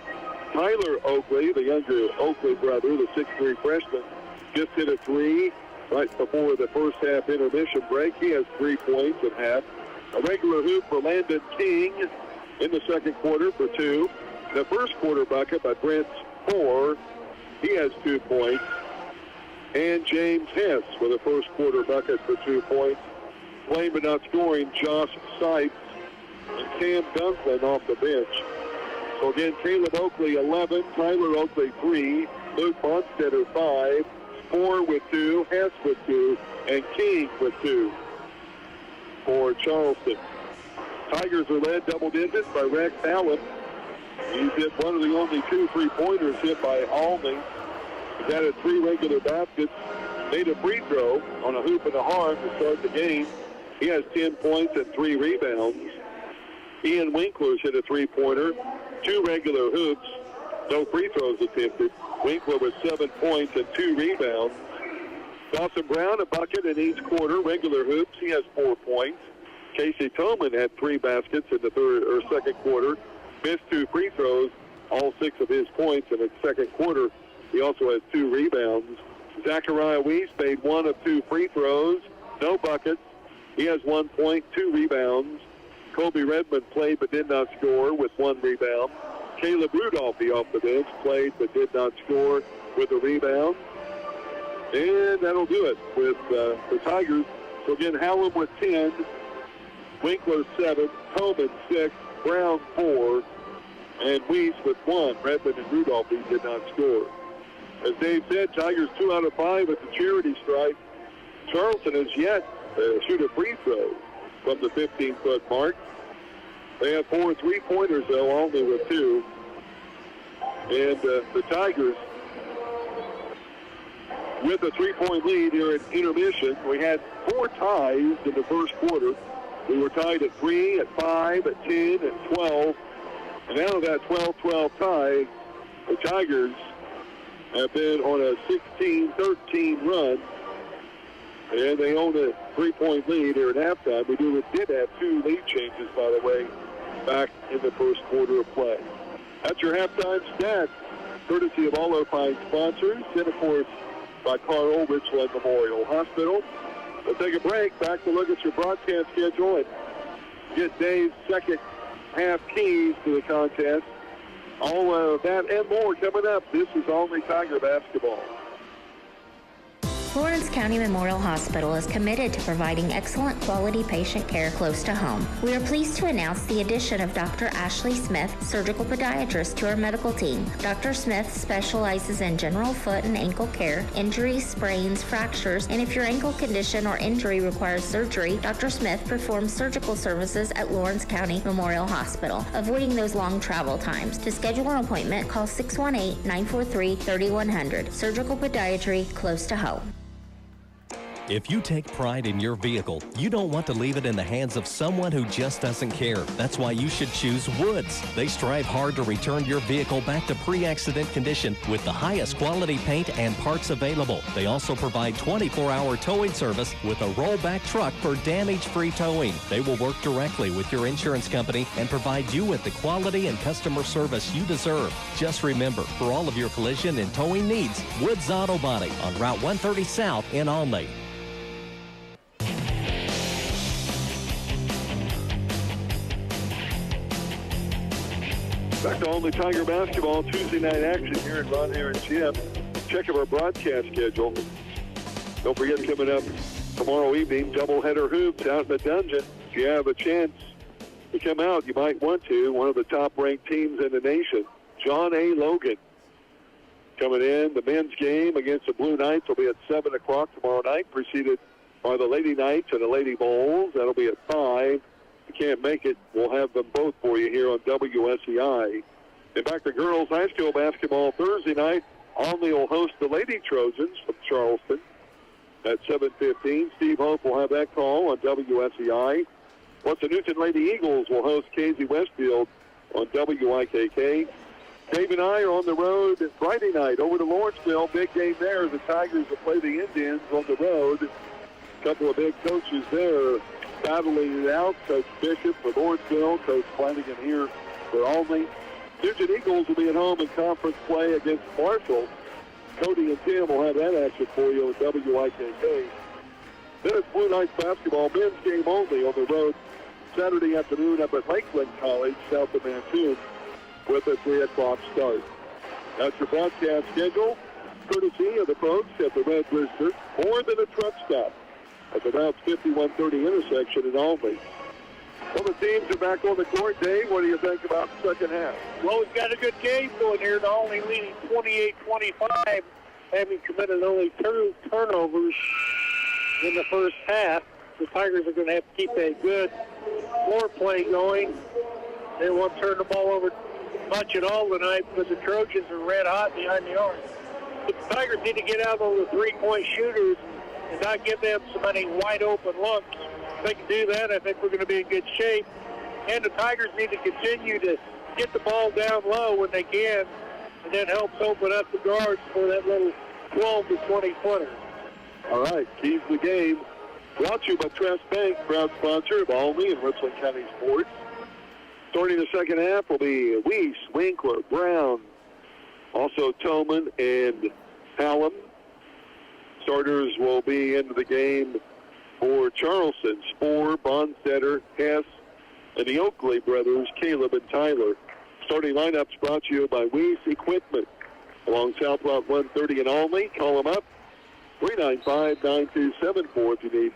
Tyler Oakley, the younger Oakley brother, the 6'3 freshman, just hit a 3 right before the first half intermission break. He has 3 points at half. A regular hoop for Landon King in the second quarter for 2. The first quarter bucket by Brent Moore. He has 2 points. And James Hess with a first quarter bucket for 2 points. Playing but not scoring, Josh Sipes and Cam Dunklin off the bench. So again, Caleb Oakley 11, Tyler Oakley 3, Luke Bonstetter 5, Moore with 2, Hess with 2, and King with 2 for Charleston. Tigers are led double digits by Rex Allen. He's hit one of the only 2 3-pointers hit by Alney. He's added 3 regular baskets, made a free throw on a hoop and a harm to start the game. He has 10 points and 3 rebounds. Ian Winkler's hit a 3-pointer, 2 regular hoops, no free throws attempted. Winkler with 7 points and 2 rebounds. Dawson Brown, a bucket in each quarter, regular hoops. He has 4 points. Casey Tolman had 3 baskets in the second quarter. Missed 2 free throws, all 6 of his points in the second quarter. He also has 2 rebounds. Zachariah Weiss made 1 of 2 free throws, no buckets. He has 1 point, 2 rebounds. Kobe Redmond played but did not score with 1 rebound. Caleb Rudolph, off the bench, played but did not score with a rebound. And that'll do it with the Tigers. So again, Hallam with 10, Winkler 7, Tolman 6, Brown 4, and Weiss with 1. Redmond and Rudolph did not score. As Dave said, Tigers 2 out of 5 at the charity stripe. Charleston has yet to shoot a free throw from the 15-foot mark. They have 4 3-pointers, though, only with 2. And the Tigers, with a 3-point lead here at intermission, we had 4 ties in the first quarter. We were tied at 3, at 5, at 10, at 12. And out of that 12-12 tie, the Tigers have been on a 16-13 run. And they own a 3-point lead here at halftime. We did have 2 lead changes, by the way, back in the first quarter of play. That's your halftime stats, courtesy of all our fine sponsors, and of course by Carl Richland Memorial Hospital. We'll take a break, back to look at your broadcast schedule and get Dave's second half keys to the contest. All of that and more coming up. This is Only Tiger Basketball. Lawrence County Memorial Hospital is committed to providing excellent quality patient care close to home. We are pleased to announce the addition of Dr. Ashley Smith, surgical podiatrist, to our medical team. Dr. Smith specializes in general foot and ankle care, injuries, sprains, fractures, and if your ankle condition or injury requires surgery, Dr. Smith performs surgical services at Lawrence County Memorial Hospital, avoiding those long travel times. To schedule an appointment, call 618-943-3100. Surgical podiatry close to home. If you take pride in your vehicle, you don't want to leave it in the hands of someone who just doesn't care. That's why you should choose Woods. They strive hard to return your vehicle back to pre-accident condition with the highest quality paint and parts available. They also provide 24-hour towing service with a rollback truck for damage-free towing. They will work directly with your insurance company and provide you with the quality and customer service you deserve. Just remember, for all of your collision and towing needs, Woods Auto Body on Route 130 South in Olney. Back to Only Tiger Basketball, Tuesday night action here at Ron Heron Gym. Check of our broadcast schedule. Don't forget, coming up tomorrow evening, doubleheader hoops out in the dungeon. If you have a chance to come out, you might want to. One of the top-ranked teams in the nation, John A. Logan, coming in. The men's game against the Blue Knights will be at 7 o'clock tomorrow night, preceded by the Lady Knights and the Lady Bulls. That'll be at 5. If you can't make it, we'll have them both for you here on WSEI. And back to girls high school basketball Thursday night. Olney will host the Lady Trojans from Charleston. at 7:15. Steve Hope will have that call on WSEI. Once the Newton Lady Eagles will host Casey Westfield on WIKK. Dave and I are on the road Friday night over to Lawrenceville. Big game there. The Tigers will play the Indians on the road. A couple of big coaches there battling it out. Coach Bishop for Lawrenceville, Coach Flanagan here for Olney. Newton Eagles will be at home in conference play against Marshall. Cody and Tim will have that action for you on WIKK. Then it's Blue Knights basketball, men's game only on the road Saturday afternoon up at Lakeland College, south of Mattoon, with a 3 o'clock start. That's your broadcast schedule, courtesy of the folks at the Red Rooster. More than a truck stop at the Route 5130 intersection in Albany. Well, the teams are back on the court. Dave, what do you think about the second half? Well, we've got a good game going here. The Albany leading 28-25, having committed only 2 turnovers in the first half. The Tigers are going to have to keep a good floor play going. They won't turn the ball over much at all tonight because the Trojans are red hot behind the arc. But the Tigers need to get out on the three-point shooters and not give them so many wide-open looks. If they can do that, I think we're going to be in good shape. And the Tigers need to continue to get the ball down low when they can, and that helps open up the guards for that little 12 to 20-footer. All right, keys to the game. Brought to you by Trust Bank, proud sponsor of Albany and Richland County Sports. Starting the second half will be Weiss, Winkler, Brown, also Tolman and Hallam. Starters will be into the game for Charleston, Spohr, Bonstetter, Hess, and the Oakley brothers, Caleb and Tyler. Starting lineups brought to you by Weiss Equipment along South Route 130 in Albany. Call them up, 395-9274 if you need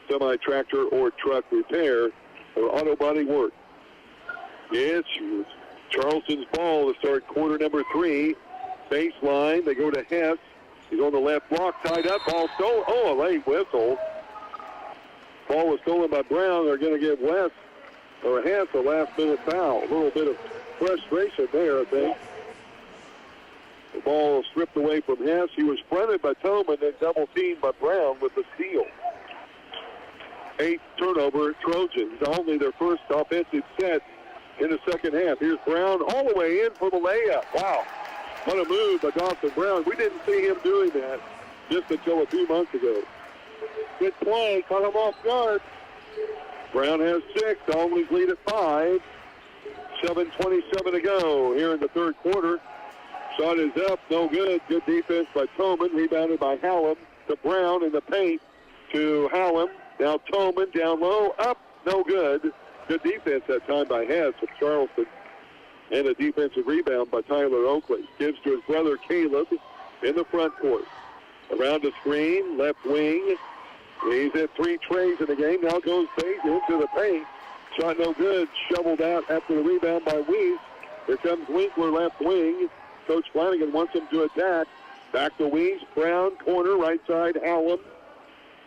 semi-tractor or truck repair or auto body work. It's Charleston's ball to start quarter number 3. Baseline, they go to Hess. He's on the left block, tied up, ball stolen. Oh, a late whistle. Ball was stolen by Brown. They're going to give Hess a last-minute foul. A little bit of frustration there, I think. The ball stripped away from Hess. He was fronted by Tolman and double-teamed by Brown with the steal. 8th turnover, Trojans. Only their first offensive set in the second half. Here's Brown all the way in for the layup. Wow. What a move by Dawson Brown. We didn't see him doing that just until a few months ago. Good play. Caught him off guard. Brown has 6. Always lead at 5. 7:27 to go here in the third quarter. Shot is up. No good. Good defense by Tolman. Rebounded by Hallam to Brown in the paint to Hallam. Now Tolman down low. Up. No good. Good defense that time by Hess of Charleston. And a defensive rebound by Tyler Oakley. Gives to his brother Caleb in the front court. Around the screen, left wing. He's had 3 trays in the game. Now goes Page into the paint. Shot no good. Shoveled out after the rebound by Weiss. Here comes Winkler, left wing. Coach Flanagan wants him to attack. Back to Weiss. Brown, corner, right side, Hallam.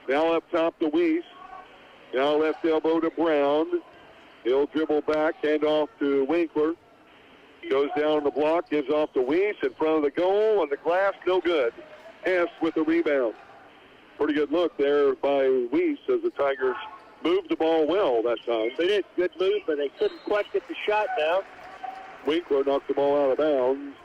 Now up top to Weiss. Now left elbow to Brown. He'll dribble back, hand off to Winkler. Goes down the block, gives off to Weiss in front of the goal. On the glass, no good. Hess with the rebound. Pretty good look there by Weiss as the Tigers moved the ball well that time. They did good move, but they couldn't quite get the shot down. Winkler knocked the ball out of bounds,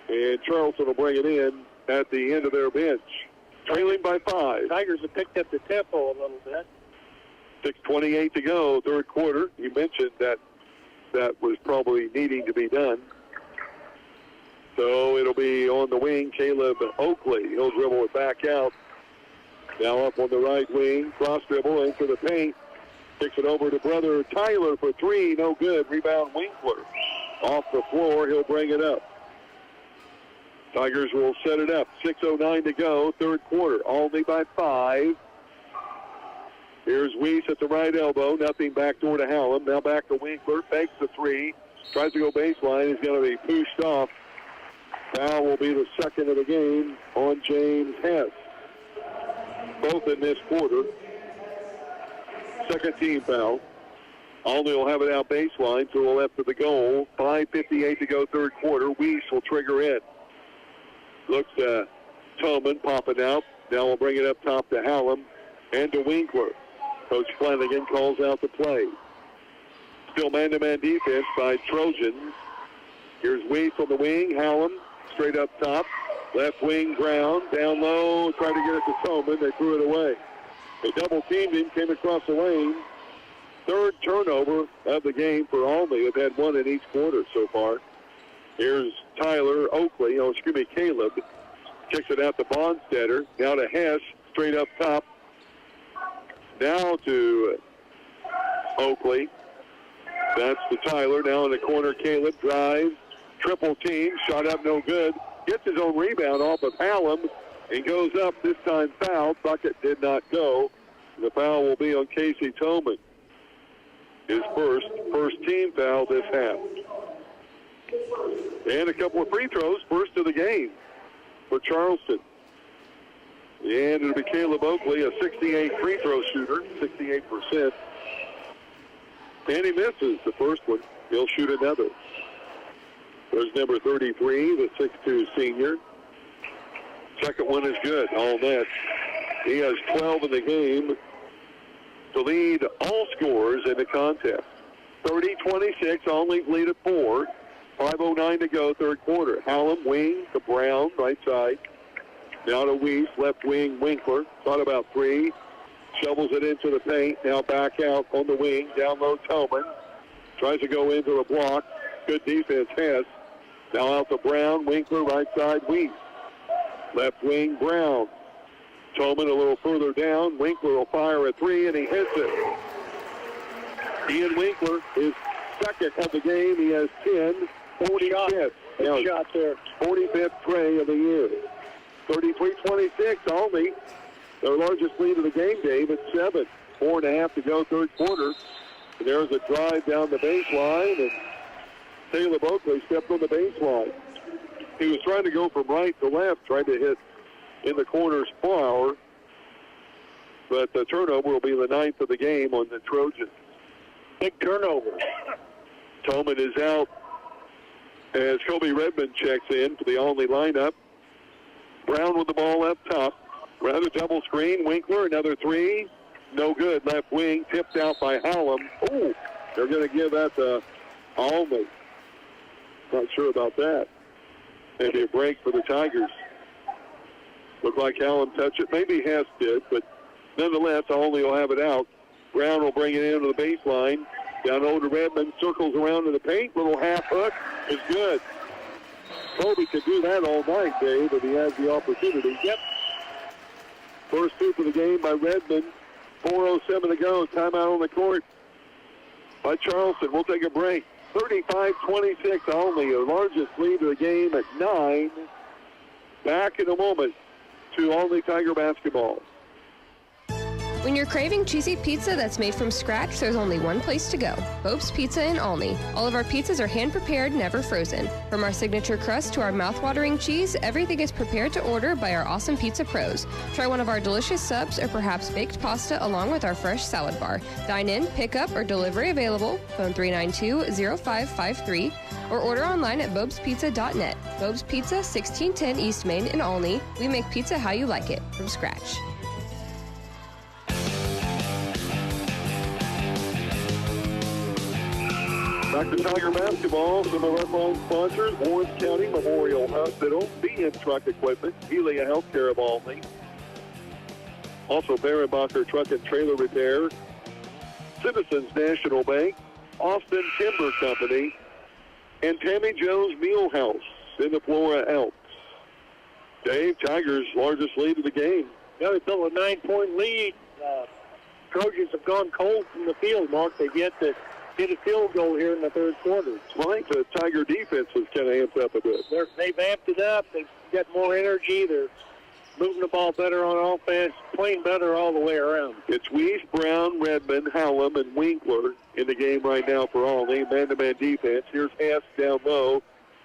and Charleston will bring it in at the end of their bench. Trailing by 5. Tigers have picked up the tempo a little bit. 6:28 to go, third quarter. You mentioned that was probably needing to be done. So it'll be on the wing, Caleb Oakley. He'll dribble it back out. Now up on the right wing, cross dribble into the paint. Kicks it over to brother Tyler for 3, no good. Rebound Winkler. Off the floor, he'll bring it up. Tigers will set it up. 6:09 to go, third quarter. Albany by 5. Here's Weiss at the right elbow. Nothing backdoor to Hallam. Now back to Winkler. Fakes the 3. Tries to go baseline. He's going to be pushed off. Foul will be the second of the game on James Hess. Both in this quarter. Second team foul. Albany will have it out baseline to the left of the goal. 5:58 to go, third quarter. Weiss will trigger in. Looks Tolman popping out. Now we'll bring it up top to Hallam and to Winkler. Coach Flanagan calls out the play. Still man-to-man defense by Trojans. Here's Weiss on the wing. Hallam straight up top. Left wing ground. Down low. Tried to get it to Tolman. They threw it away. They double-teamed him. Came across the lane. Third turnover of the game for Olney. They've had one in each quarter so far. Here's Caleb. Kicks it out to Bonstetter. Now to Hess. Straight up top. Now to Oakley. That's to Tyler. Now in the corner, Caleb drives. Triple team. Shot up no good. Gets his own rebound off of Hallam and goes up. This time fouled. Bucket did not go. The foul will be on Casey Tolman. His first team foul this half. And a couple of free throws. First of the game for Charleston. And it'll be Caleb Oakley, a 68 free throw shooter, 68%. And he misses the first one. He'll shoot another. There's number 33, the 6'2 senior. Second one is good, all net. He has 12 in the game to lead all scorers in the contest. 30-26, Olney lead at 4. 5:09 to go, third quarter. Hallam wing to Brown, right side. Now to Weiss, left wing, Winkler. Thought about three. Shovels it into the paint. Now back out on the wing. Down low, Tolman. Tries to go into the block. Good defense, Hess. Now out to Brown. Winkler, right side, Weiss. Left wing, Brown. Tolman a little further down. Winkler will fire a three, and he hits it. Ian Winkler is second of the game. He has 10. 45th. Good shot there. 45th tray of the year. 33-26, Olney. Their largest lead of the game, Dave, at 7. 4.5 to go, third quarter. And there's a drive down the baseline, and Caleb Oakley stepped on the baseline. He was trying to go from right to left, trying to hit in the corner's flower. But the turnover will be the 9th of the game on the Trojans. Big turnover. Tolman is out as Kobe Redmond checks in for the Olney lineup. Brown with the ball up top. Brown a double screen. Winkler, another three. No good. Left wing, tipped out by Hallam. Oh, they're going to give that to Olney. Not sure about that. Maybe a break for the Tigers. Looked like Hallam touched it. Maybe Hess did, but nonetheless, Olney will have it out. Brown will bring it into the baseline. Down over to Redmond, circles around to the paint. Little half hook is good. Kobe could do that all night, Dave, if he has the opportunity. Yep. First two for the game by Redmond. 4:07 to go. Timeout on the court by Charleston. We'll take a break. 35-26 Olney, the largest lead of the game at 9. Back in a moment to Olney Tiger basketball. When you're craving cheesy pizza that's made from scratch, there's only one place to go. Bob's Pizza in Olney. All of our pizzas are hand-prepared, never frozen. From our signature crust to our mouth-watering cheese, everything is prepared to order by our awesome pizza pros. Try one of our delicious subs or perhaps baked pasta along with our fresh salad bar. Dine in, pick up, or delivery available. Phone 392-0553 or order online at bobspizza.net. Bob's Pizza, 1610 East Main in Olney. We make pizza how you like it, from scratch. Back to Tiger basketball. Some of our phone sponsors: Orange County Memorial Hospital, BN Truck Equipment, Helia Healthcare of Olney. Also, Berenbacher Truck and Trailer Repair, Citizens National Bank, Austin Timber Company, and Tammy Joe's Meal House in the Flora Elks. Dave, Tigers' largest lead of the game. Yeah, they built a 9-point lead. Trojans have gone cold from the field, Mark. They get a field goal here in the third quarter. Well, I think the Tiger defense has kind of amped up a bit. They've amped it up. They've got more energy. They're moving the ball better on offense, playing better all the way around. It's Weiss, Brown, Redmond, Hallam, and Winkler in the game right now for Olney. Man-to-man defense. Here's Hess down low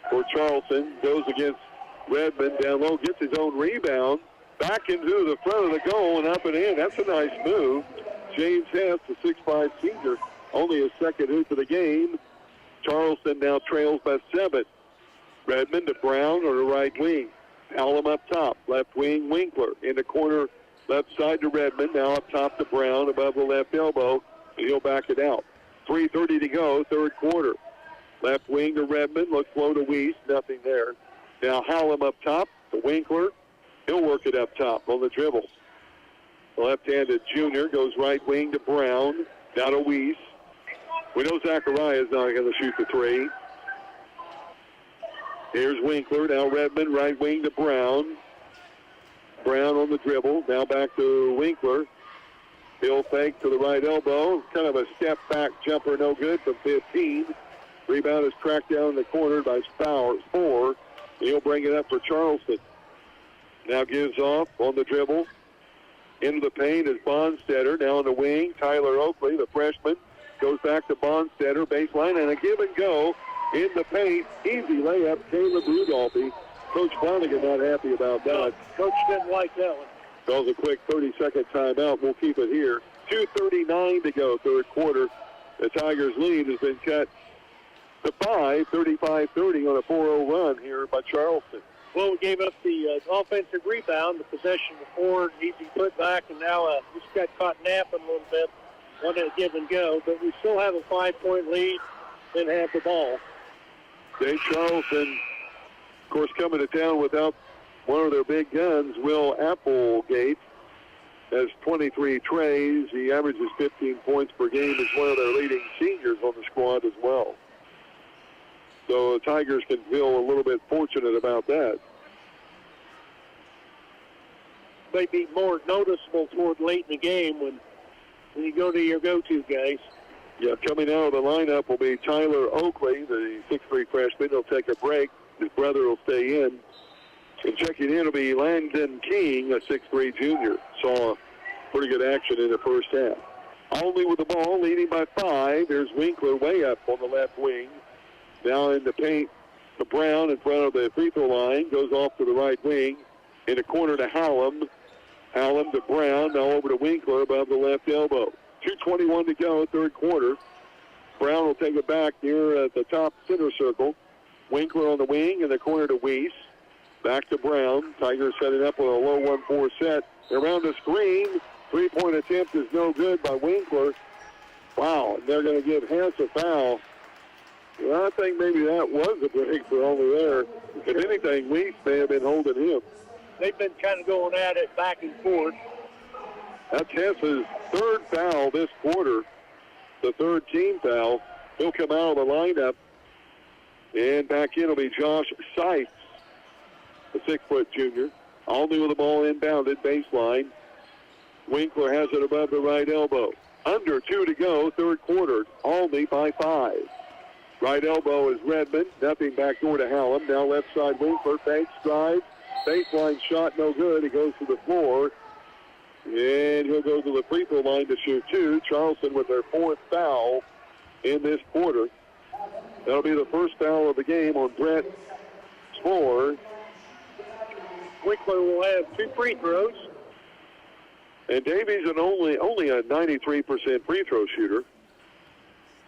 for Charleston. Goes against Redmond down low. Gets his own rebound. Back into the front of the goal and up and in. That's a nice move. James Hess, the 6'5 senior, only his second hoop of the game. Charleston now trails by 7. Redmond to Brown on the right wing. Hallam up top. Left wing, Winkler. In the corner, left side to Redmond. Now up top to Brown above the left elbow. He'll back it out. 3:30 to go, third quarter. Left wing to Redmond. Looks low to Weiss. Nothing there. Now Hallam up top to Winkler. He'll work it up top on the dribble. The left-handed junior goes right wing to Brown. Down to Weiss. We know Zachariah is not going to shoot the three. Here's Winkler. Now Redmond, right wing to Brown. Brown on the dribble. Now back to Winkler. He'll fake to the right elbow. Kind of a step-back jumper, no good from 15. Rebound is tracked down in the corner by Spowers. 4. He'll bring it up for Charleston. Now gives off on the dribble. Into the paint is Bonstetter. Now on the wing, Tyler Oakley, the freshman, goes back to Bonstetter. Baseline and a give and go in the paint. Easy layup, Caleb Rudolphy. Coach Flanagan not happy about that. Coach didn't like that one. Calls a quick 30-second timeout. We'll keep it here. 2:39 to go, third quarter. The Tigers' lead has been cut to 5, 35-30 on a 4-0 run here by Charleston. Well, we gave up the offensive rebound, the possession before, easy put back, and now just got caught napping a little bit on that give and go. But we still have a 5-point lead and have the ball. Dave Charleston, of course, coming to town without one of their big guns. Will Applegate has 23 trays. He averages 15 points per game. Is one of their leading seniors on the squad as well. So the Tigers can feel a little bit fortunate about that. Maybe more noticeable toward late in the game when you go to your go-to guys. Yeah, coming out of the lineup will be Tyler Oakley, the 6'3 freshman. He'll take a break. His brother will stay in. And checking in will be Langdon King, a 6'3 junior. Saw pretty good action in the first half. Only with the ball, leading by 5. There's Winkler way up on the left wing. Now in the paint to Brown in front of the free throw line. Goes off to the right wing. In the corner to Hallam. Hallam to Brown. Now over to Winkler above the left elbow. 2:21 to go, third quarter. Brown will take it back near at the top center circle. Winkler on the wing in the corner to Weiss. Back to Brown. Tigers setting up with a low 1-4 set. Around the screen. Three-point attempt is no good by Winkler. Wow, they're going to give Hance a foul. Well, I think maybe that was a break for only there. If anything, Weiss may have been holding him. They've been kind of going at it back and forth. That's Hance's third foul this quarter, the third team foul. He'll come out of the lineup. And back in will be Josh Seitz, the 6-foot junior. Only with the ball inbounded, baseline. Winkler has it above the right elbow. Under 2 to go, third quarter. Only by 5. Right elbow is Redmond. Nothing back door to Hallam. Now left side Winkler. Fakes, drives. Baseline shot, no good. He goes to the floor. And he'll go to the free throw line to shoot 2. Charleston with their 4th foul in this quarter. That'll be the first foul of the game on Brett Spohr. Winkler will have 2 free throws. And Davies is only a 93% free throw shooter.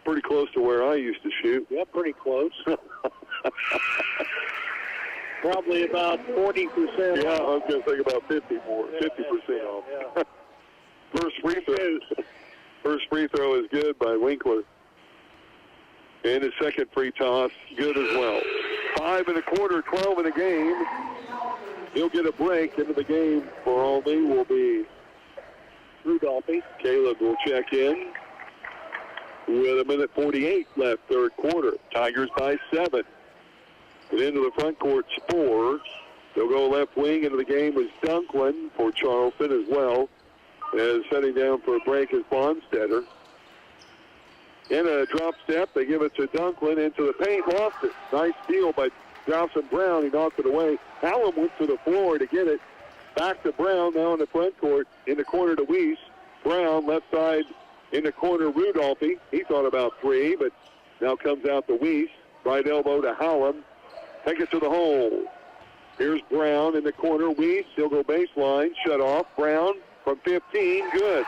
Pretty close to where I used to shoot. Yeah, pretty close. Probably about 40%. Yeah, I was going to think about 50 more. 50% off. Yeah. First free throw is good by Winkler. And his second free toss, good as well. 5 in a quarter, 12 in a game. He'll get a break into the game for Albany will be Rudolphy. Caleb will check in with 1:48 left, third quarter. Tigers by 7. And into the front court, Spohr. They'll go left wing into the game with Dunklin for Charleston as well. As setting down for a break is Bonstetter. In a drop step, they give it to Dunklin into the paint, lost it. Nice steal by Dawson Brown. He knocked it away. Hallam went to the floor to get it. Back to Brown now in the front court. In the corner to Weiss. Brown left side in the corner, Rudolphy. He thought about 3, but now comes out to Weiss. Right elbow to Hallam. Take it to the hole. Here's Brown in the corner. Weiss, he'll go baseline. Shut off. Brown from 15. Good.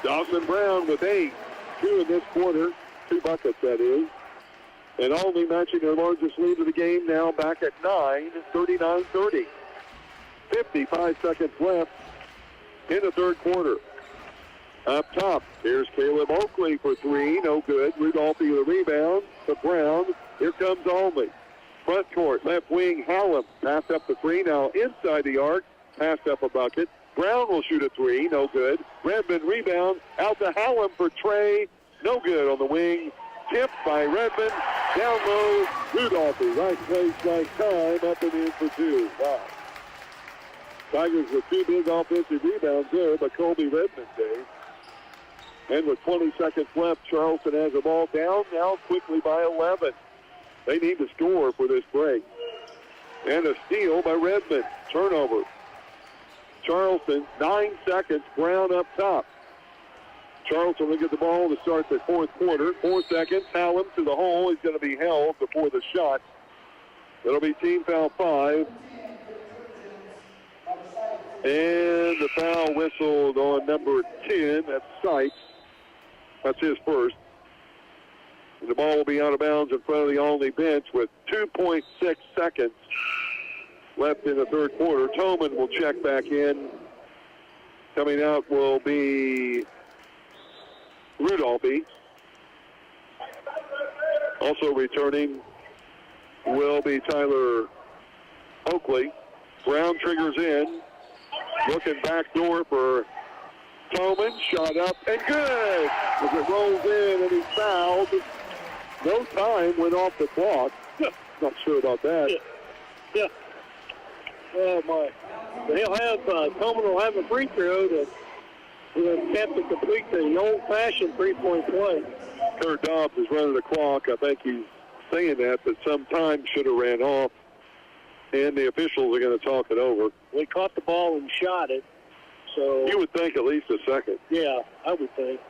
Dawson Brown with 8. 2 in this quarter. 2 buckets, that is. And Olney matching their largest lead of the game now back at 9, 39-30. 55 seconds left in the third quarter. Up top, here's Caleb Oakley for three. No good. Rudolph with a rebound to Brown. Here comes Olney. Front court, left wing, Hallam. Passed up the three. Now inside the arc. Passed up a bucket. Brown will shoot a three. No good. Redmond rebound. Out to Hallam for Trey. No good on the wing. Tipped by Redmond. Down low. Rudolph. Right place, right time. Up and in for two. Wow. Tigers with two big offensive rebounds there, but Colby Redmond, Dave. And with 20 seconds left, Charleston has the ball down now quickly by 11. They need to score for this break. And a steal by Redmond. Turnover. Charleston, 9 seconds, Brown up top. Charleston will get the ball to start the fourth quarter. 4 seconds, Hallam to the hole. He's going to be held before the shot. It'll be team foul 5. And the foul whistled on number 10. That's Sykes. That's his first. And the ball will be out of bounds in front of the Olney bench with 2.6 seconds left in the third quarter. Tolman will check back in. Coming out will be Rudolphy. Also returning will be Tyler Oakley. Brown triggers in. Looking back door for Tolman. Shot up and good. As it rolls in and he's fouled. No time went off the clock. Not sure about that. Yeah. Oh, my. He'll have, Tolman will have a free throw to attempt to complete the old-fashioned three-point play. Kurt Dobbs is running the clock. I think he's saying that some time should have ran off. And the officials are going to talk it over. We caught the ball and shot it. So you would think at least a second. Yeah, I would think.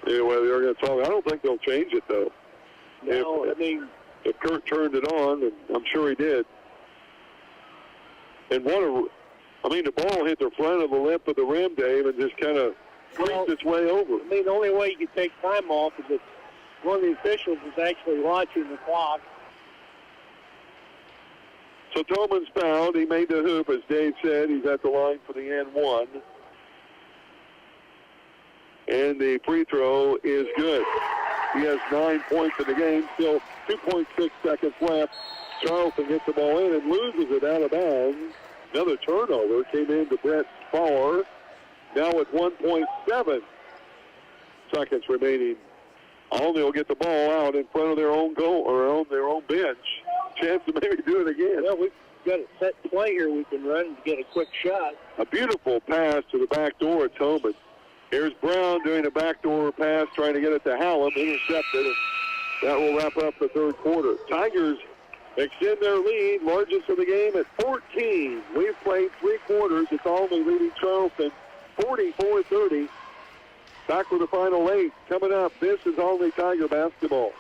Anyway, they're going to talk. I don't think they'll change it, though. No, if Kurt turned it on, and I'm sure he did. And the ball hit the front of the lip of the rim, Dave, and just kind of creeped its way over. The only way you can take time off is if one of the officials is actually watching the clock. So Tolman's fouled. He made the hoop, as Dave said. He's at the line for the N1. And the free throw is good. He has 9 points in the game. Still 2.6 seconds left. Charleston gets the ball in and loses it out of bounds. Another turnover came in to Brett Farr. Now with 1.7 seconds remaining. Olney will get the ball out in front of their own goal or on their own bench. Chance to maybe do it again. Well, we've got a set play here we can run to get a quick shot. A beautiful pass to the back door at Tolman. Here's Brown doing a backdoor pass, trying to get it to Hallam. Intercepted, and that will wrap up the third quarter. Tigers extend their lead, largest of the game at 14. We've played 3 quarters. It's Olney leading Charleston 44-30. Back with the final 8. Coming up, this is Olney Tiger basketball.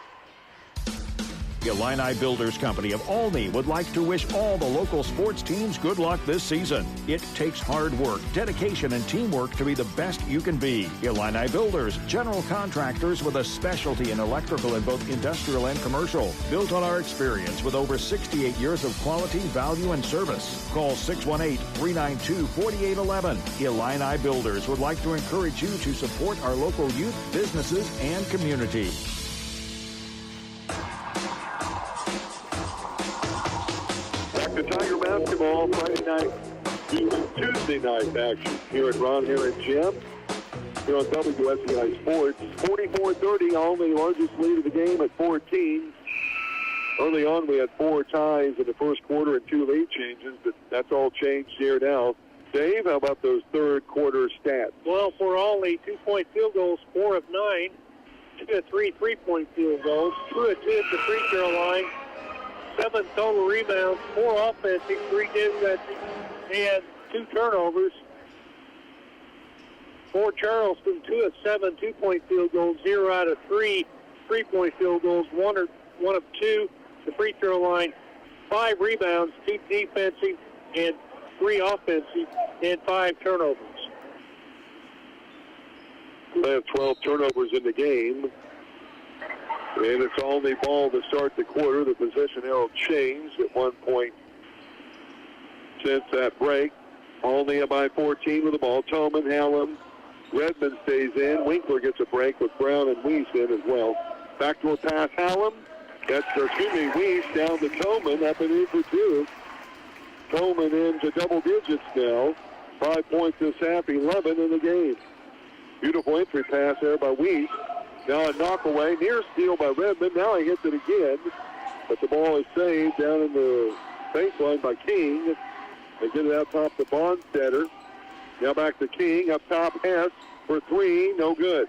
Illini Builders Company of Olney would like to wish all the local sports teams good luck this season. It takes hard work, dedication, and teamwork to be the best you can be. Illini Builders, general contractors with a specialty in electrical in both industrial and commercial. Built on our experience with over 68 years of quality, value, and service. Call 618-392-4811. Illini Builders would like to encourage you to support our local youth, businesses, and community. The Tiger basketball Friday night, Tuesday night action here at Ron Herron Gym. Here on WSCI Sports. 44-30, Olney largest lead of the game at 14. Early on, we had 4 ties in the first quarter and 2 lead changes, but that's all changed here now. Dave, how about those third quarter stats? Well, for Olney, 2-point field goals, 4 of 9. 2 of 3 3-point field goals, 2 of 2 at the free throw line. 7 total rebounds, 4 offensive, 3 defensive, and 2 turnovers. For Charleston, 2 of 7 2-point field goals, 0 out of 3 3-point field goals, 1 of 2 the free throw line, 5 rebounds, 2 defensive, and 3 offensive, and 5 turnovers. They have 12 turnovers in the game. And it's only ball to start the quarter. The possession arrow changed at one point since that break. Only by 14 with the ball. Tolman, Hallam, Redmond stays in. Winkler gets a break with Brown and Weiss in as well. Backdoor pass, Hallam. Weiss down to Tolman, up and in for two. Tolman into double digits now. 5 points this half, 11 in the game. Beautiful entry pass there by Weiss. Now a knock away, near steal by Redmond. Now he hits it again, but the ball is saved down in the baseline by King. They get it out top to Bonstetter. Now back to King, up top Hess for three, no good.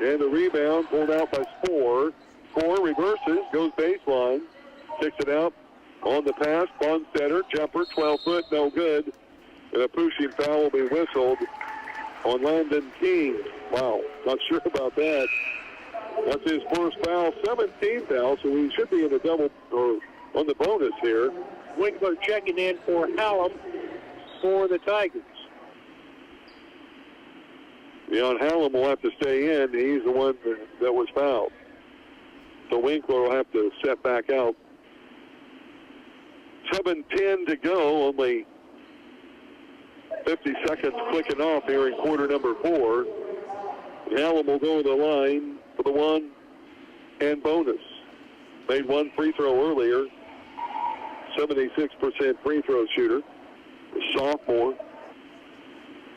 And the rebound pulled out by Spohr. Spohr reverses, goes baseline, kicks it out on the pass. Bonstetter, jumper, 12-foot, no good. And a pushing foul will be whistled on Landon King. Wow, not sure about that. That's his first foul, 17th foul, so he should be in the double or on the bonus here. Winkler checking in for Hallam for the Tigers. Leon Hallam will have to stay in. He's the one that was fouled. So Winkler will have to step back out. 7:10 to go. Only 50 seconds clicking off here in quarter number 4. Hallam will go to the line for the one and bonus. Made one free throw earlier. 76% free throw shooter. A sophomore.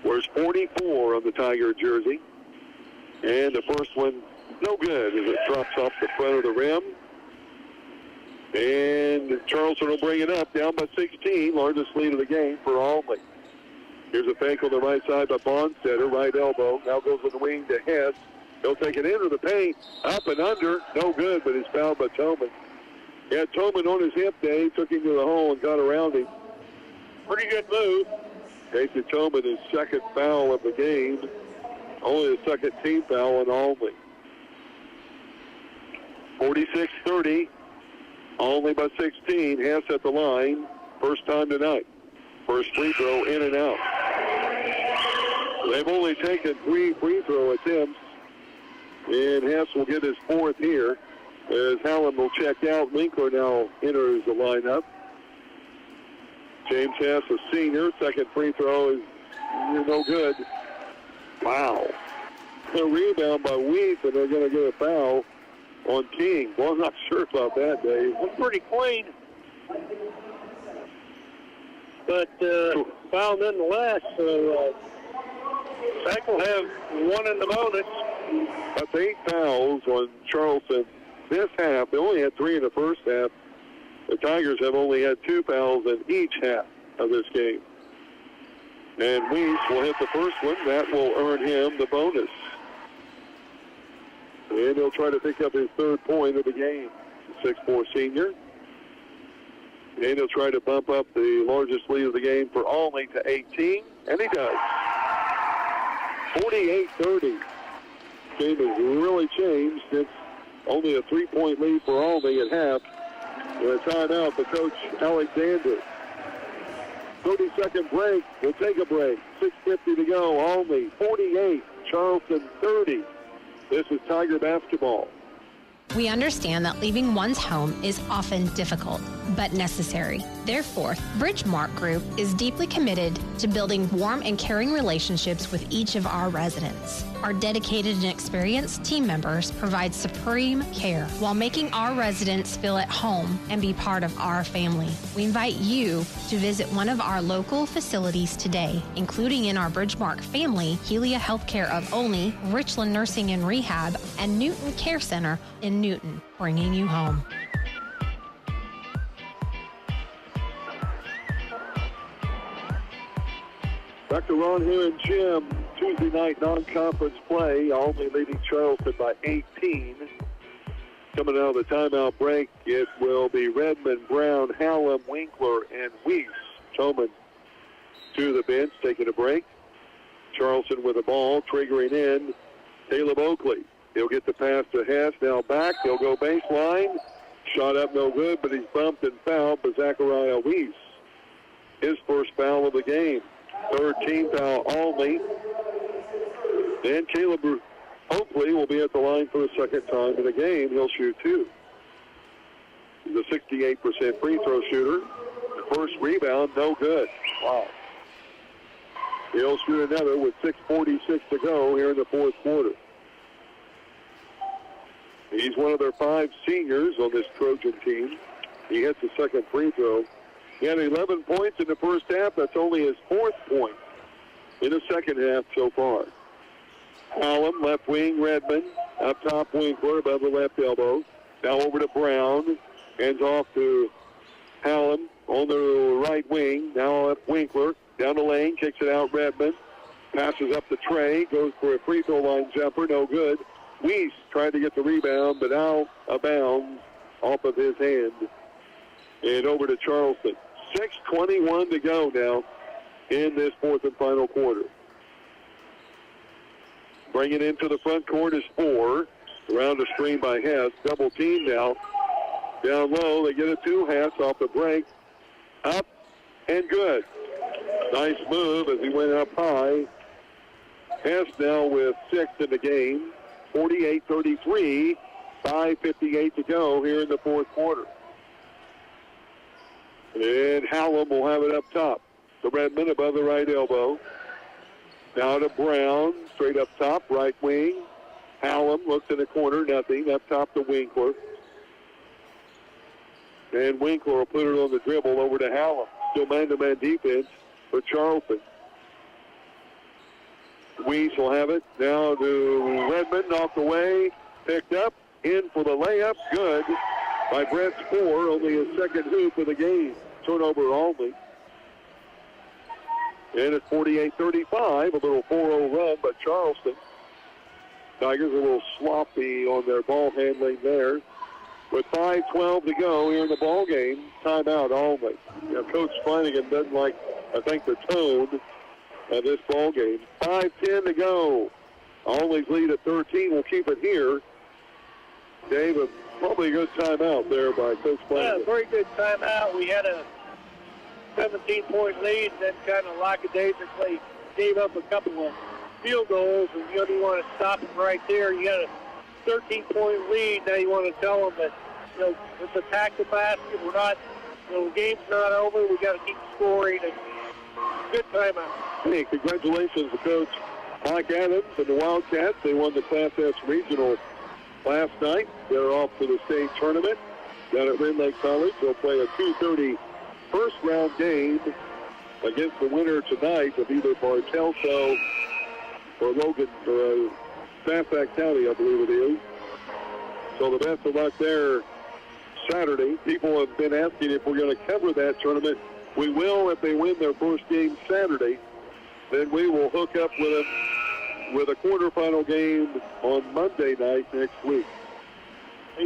Wears 44 on the Tiger jersey. And the first one, no good as it drops off the front of the rim. And Charleston will bring it up, down by 16. Largest lead of the game for Almley. Here's a fake on the right side by Bonstetter, right elbow. Now goes on the wing to Hess. He'll take it into the paint, up and under. No good, but it's fouled by Tolman. He had Tolman on his hip there. He took him to the hole and got around him. Pretty good move. Casey Tolman, his second foul of the game. Only the second team foul on Almley. 46-30. Only by 16. Hess at the line. First time tonight. First free throw in and out. They've only taken 3 free throw attempts. And Hess will get his 4th here. As Hallam will check out. Winkler now enters the lineup. James Hess, a senior. Second free throw is no good. Wow. A rebound by Weiss, and they're going to get a foul on King. Well, I'm not sure about that, Dave. It's pretty clean. But foul nonetheless. So Sack will have one in the bonus. That's 8 fouls on Charleston this half. They only had 3 in the first half. The Tigers have only had 2 fouls in each half of this game. And Weiss will hit the first one. That will earn him the bonus. And he'll try to pick up his 3rd point of the game. 6'4" senior. And he'll try to bump up the largest lead of the game for Almley to 18. And he does. 48-30. Game has really changed. It's only a 3-point lead for Almley at half. And a timeout for Coach Alexander. 30-second break. We'll take a break. 6:50 to go. Almley 48, Charleston 30. This is Tiger basketball. We understand that leaving one's home is often difficult, but necessary. Therefore, Bridgemark Group is deeply committed to building warm and caring relationships with each of our residents. Our dedicated and experienced team members provide supreme care while making our residents feel at home and be part of our family. We invite you to visit one of our local facilities today, including in our Bridgemark family, Helia Healthcare of Olney, Richland Nursing and Rehab, and Newton Care Center in Newton, bringing you home. Dr. Ron here and Jim. Tuesday night non-conference play. Almley leading Charleston by 18. Coming out of the timeout break, it will be Redmond, Brown, Hallam, Winkler, and Weiss. Tolman to the bench, taking a break. Charleston with the ball, triggering in. Caleb Oakley. He'll get the pass to Hess. Now back. He'll go baseline. Shot up no good, but he's bumped and fouled by Zachariah Weiss. His first foul of the game. 3rd team foul, Almley. And Caleb hopefully will be at the line for the second time in the game. He'll shoot 2. He's a 68% free throw shooter. The first rebound, no good. Wow. He'll shoot another with 6:46 to go here in the fourth quarter. He's one of their 5 seniors on this Trojan team. He hits the second free throw. He had 11 points in the first half. That's only his 4th point in the second half so far. Hallam, left wing, Redmond. Up top, Winkler above the left elbow. Now over to Brown. Hands off to Hallam on the right wing. Now up Winkler. Down the lane, kicks it out, Redmond. Passes up to Trey. Goes for a free throw line jumper. No good. Weiss tried to get the rebound, but out of bounds off of his hand. And over to Charleston. 6:21 to go now in this fourth and final quarter. Bringing into the front court is 4. Around the screen by Hess. Double team now. Down low, they get it to Hess off the break. Up and good. Nice move as he went up high. Hess now with 6 in the game. 48-33. 5:58 to go here in the fourth quarter. And Hallam will have it up top. The Redmond above the right elbow. Now to Brown, straight up top, right wing. Hallam looks in the corner, nothing. Up top to Winkler. And Winkler will put it on the dribble over to Hallam. Still man-to-man defense for Charleston. Weiss will have it. Now to Redmond, off the way. Picked up, in for the layup. Good by Brett Spohr. Only his second hoop of the game. Turnover only. And it's 48-35, a little 4-0 run by Charleston. Tigers a little sloppy on their ball handling there. With 5:12 to go here in the ball game, timeout only. You know, Coach Flanagan doesn't like, I think, the tone of this ball game. 5:10 to go. Only's lead at 13. We'll keep it here. Dave, probably a good timeout there by Coach Flanagan. Yeah, very good timeout. We had a 17-point lead, and then kind of lackadaisically gave up a couple of field goals, and you don't want to stop them right there. You got a 13-point lead. Now you want to tell them that, you know, let's attack the basket. We're not, you know, the game's not over. We got to keep scoring. And good timeout. Hey, congratulations to Coach Mike Adams and the Wildcats. They won the Class S Regional last night. They're off to the state tournament down at Red Lake College. They'll play a 2:30 first-round game against the winner tonight of either Bartelso or Logan or Fairfax County, I believe it is. So the best of luck there Saturday. People have been asking if we're going to cover that tournament. We will if they win their first game Saturday. Then we will hook up with them with a quarterfinal game on Monday night next week.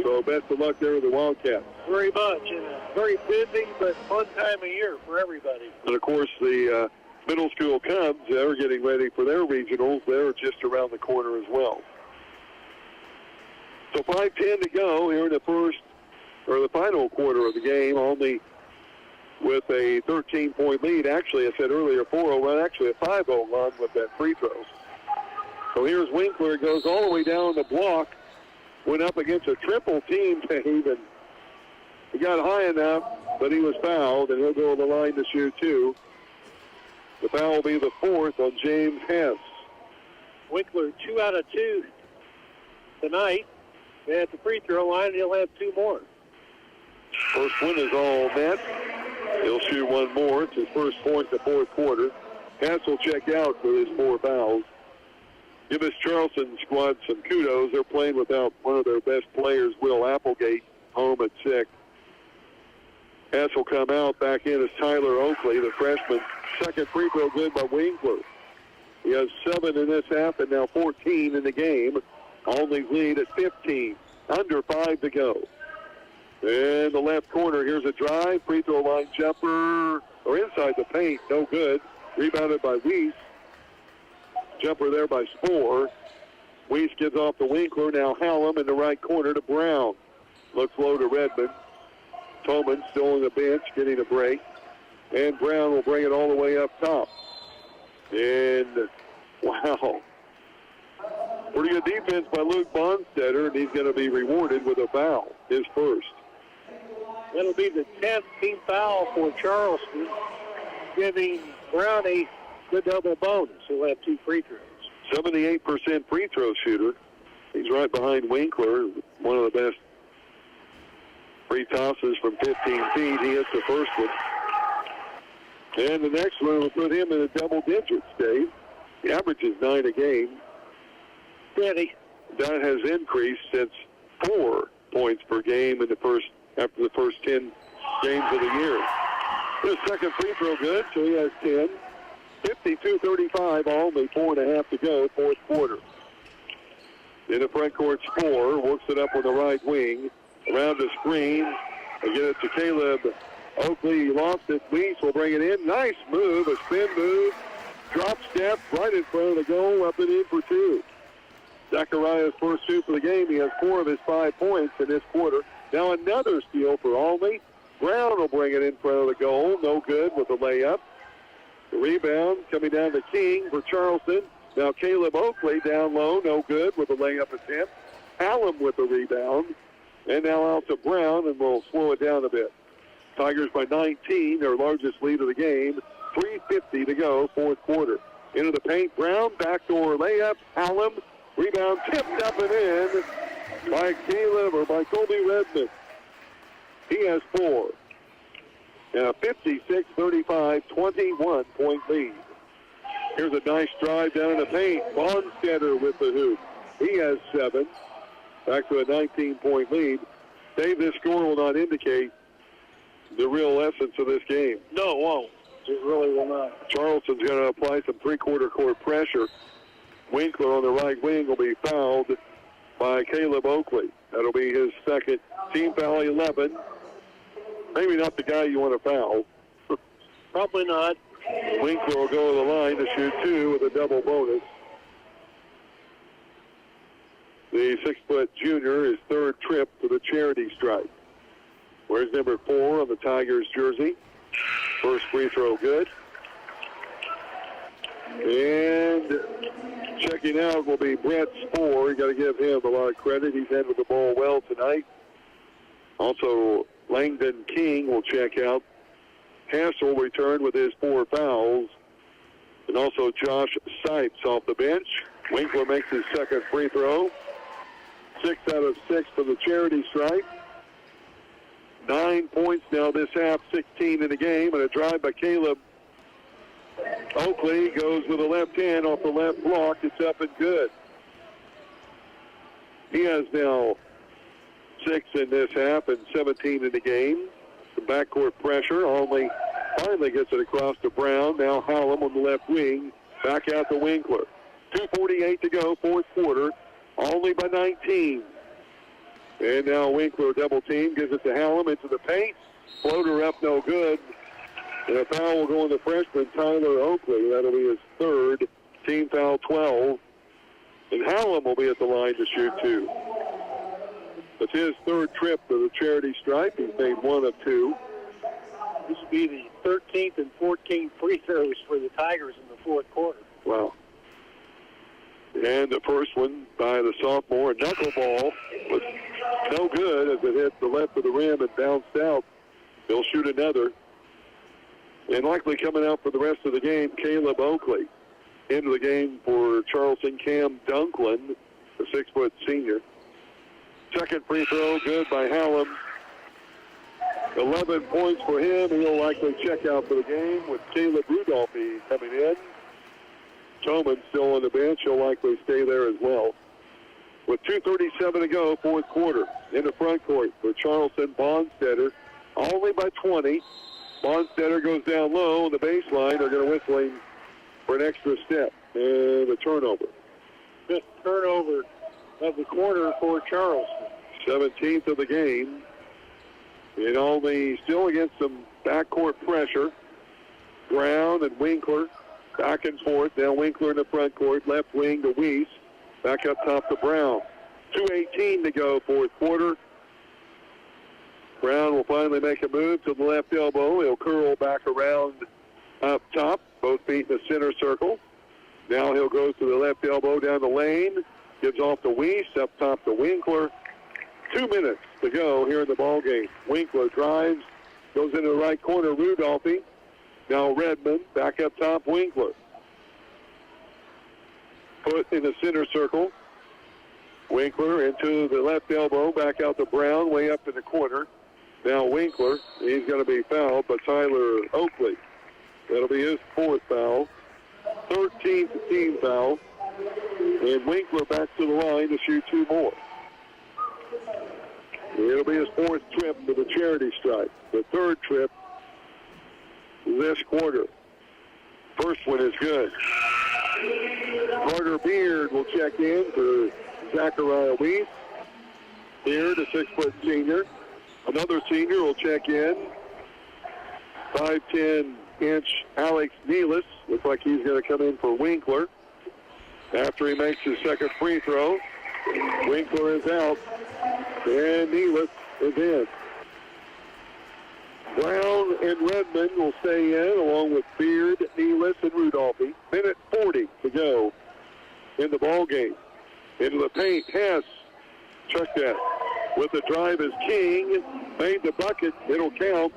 So best of luck there with the Wildcats. Very much. And a very busy but fun time of year for everybody. And, of course, the middle school Cubs, they're getting ready for their regionals. They're just around the corner as well. So 5:10 to go here in the first, or the final quarter of the game, only with a 13-point lead. Actually, I said earlier, 4-0 run, actually a 5-0 run with that free throws. So here's Winkler. Goes all the way down the block. Went up against a triple team, Dave, and he got high enough, but he was fouled, and he'll go on the line to shoot 2. The foul will be the 4th on James Hess. Winkler 2 out of 2 tonight. At the free throw line, he'll have 2 more. First one is all net. He'll shoot 1 more. It's his first point in the fourth quarter. Hess will check out for his 4 fouls. Give this Charleston squad some kudos. They're playing without one of their best players, Will Applegate, home at 6. Hess will come out. Back in is Tyler Oakley, the freshman. Second free throw good by Winkler. He has 7 in this half and now 14 in the game. Only lead at 15. Under 5 to go. In the left corner, here's a drive. Free throw line jumper, or inside the paint, no good. Rebounded by Weiss. Jumper there by Spohr. Weiss gives off to Winkler. Now Hallam in the right corner to Brown. Looks low to Redmond. Tolman still on the bench, getting a break. And Brown will bring it all the way up top. And, wow. Pretty good defense by Luke Bonstetter, and he's going to be rewarded with a foul, his first. That'll be the 10th team foul for Charleston, giving Brownie the double bonus. He'll have 2 free throws. 78% free throw shooter. He's right behind Winkler, one of the best free tosses from 15 feet. He hits the first one. And the next one will put him in a double digits, Dave. The average is 9 a game. Steady. That has increased since 4 points per game after the first 10 games of the year. His second free throw good, so he has 10. 52-35, only 4.5 to go, fourth quarter. In the front court, Spoor works it up on the right wing. Around the screen, they get it to Caleb Oakley. He lost it. Weiss will bring it in. Nice move, a spin move. Drop step right in front of the goal, up and in for 2. Zachariah's first 2 for the game. He has 4 of his 5 points in this quarter. Now another steal for Alney. Brown will bring it in front of the goal. No good with the layup. The rebound coming down to King for Charleston. Now Caleb Oakley down low. No good with the layup attempt. Hallam with the rebound. And now out to Brown, and we'll slow it down a bit. Tigers by 19, their largest lead of the game. 3:50 to go, fourth quarter. Into the paint, Brown, backdoor layup. Hallam, rebound tipped up and in by Colby Redmond. He has 4. And a 56-35, 21-point lead. Here's a nice drive down in the paint. Bonstetter with the hoop. He has 7. Back to a 19-point lead. Dave, this score will not indicate the real essence of this game. No, it won't. It really will not. Charleston's going to apply some three-quarter court pressure. Winkler on the right wing will be fouled by Caleb Oakley. That'll be his second. Team foul 11. Maybe not the guy you want to foul. Probably not. Winkler will go to the line to shoot 2 with a double bonus. The 6-foot junior, his third trip to the charity stripe. Where's number 4 on the Tigers jersey? First free throw good. And checking out will be Brett Spoor. You got to give him a lot of credit. He's handled the ball well tonight. Also, Langdon King will check out. Hassel returned with his 4 fouls. And also Josh Sipes off the bench. Winkler makes his second free throw. 6 out of 6 for the charity stripe. 9 points now this half, 16 in the game, and a drive by Caleb Oakley goes with the left hand off the left block. It's up and good. He has now 6 in this half and 17 in the game. The backcourt pressure only finally gets it across to Brown. Now Hallam on the left wing. Back out to Winkler. 2:48 to go, fourth quarter. Only by 19. And now Winkler double team, gives it to Hallam into the paint. Floater up, no good. And a foul will go on the freshman, Tyler Oakley. That'll be his third. Team foul 12. And Hallam will be at the line to shoot 2. It's his third trip to the charity stripe. He's made 1 of 2. This will be the 13th and 14th free throws for the Tigers in the fourth quarter. Wow. And the first one by the sophomore, knuckleball, was no good as it hit the left of the rim and bounced out. They'll shoot another. And likely coming out for the rest of the game, Caleb Oakley. Into the game for Charleston, Cam Dunklin, the 6-foot senior. Second free throw, good by Hallam. 11 points for him. He'll likely check out for the game with Caleb Rudolphy coming in. Toman still on the bench. He'll likely stay there as well. With 2:37 to go, fourth quarter. In the front court for Charleston, Bonstetter. Only by 20. Bonstetter goes down low on the baseline. They're going to whistle him for an extra step. And a turnover. Fifth turnover of the quarter for Charleston. 17th of the game. And only still against some backcourt pressure. Brown and Winkler back and forth. Now Winkler in the front court. Left wing to Weiss. Back up top to Brown. 2:18 to go, fourth quarter. Brown will finally make a move to the left elbow. He'll curl back around up top. Both feet in the center circle. Now he'll go to the left elbow down the lane. Gives off to Weiss, up top to Winkler. 2 minutes to go here in the ball game. Winkler drives, goes into the right corner, Rudolphy. Now Redmond, back up top, Winkler. Put in the center circle. Winkler into the left elbow, back out to Brown, way up in the corner. Now Winkler, he's going to be fouled by Tyler Oakley. That'll be his 4th foul. 13th team foul. And Winkler back to the line to shoot 2 more. It'll be his 4th trip to the charity stripe. The 3rd trip this quarter. First one is good. Carter Beard will check in for Zachariah Weiss. Beard, a 6-foot senior. Another senior will check in. 5'10" Alex Nealis. Looks like he's going to come in for Winkler. After he makes his 2nd free throw, Winkler is out, and Nealis is in. Brown and Redmond will stay in, along with Beard, Nealis, and Rudolphy. Minute 40 to go in the ball game. Into the paint, Hess. Check that. With the drive is King. Made the bucket. It'll count.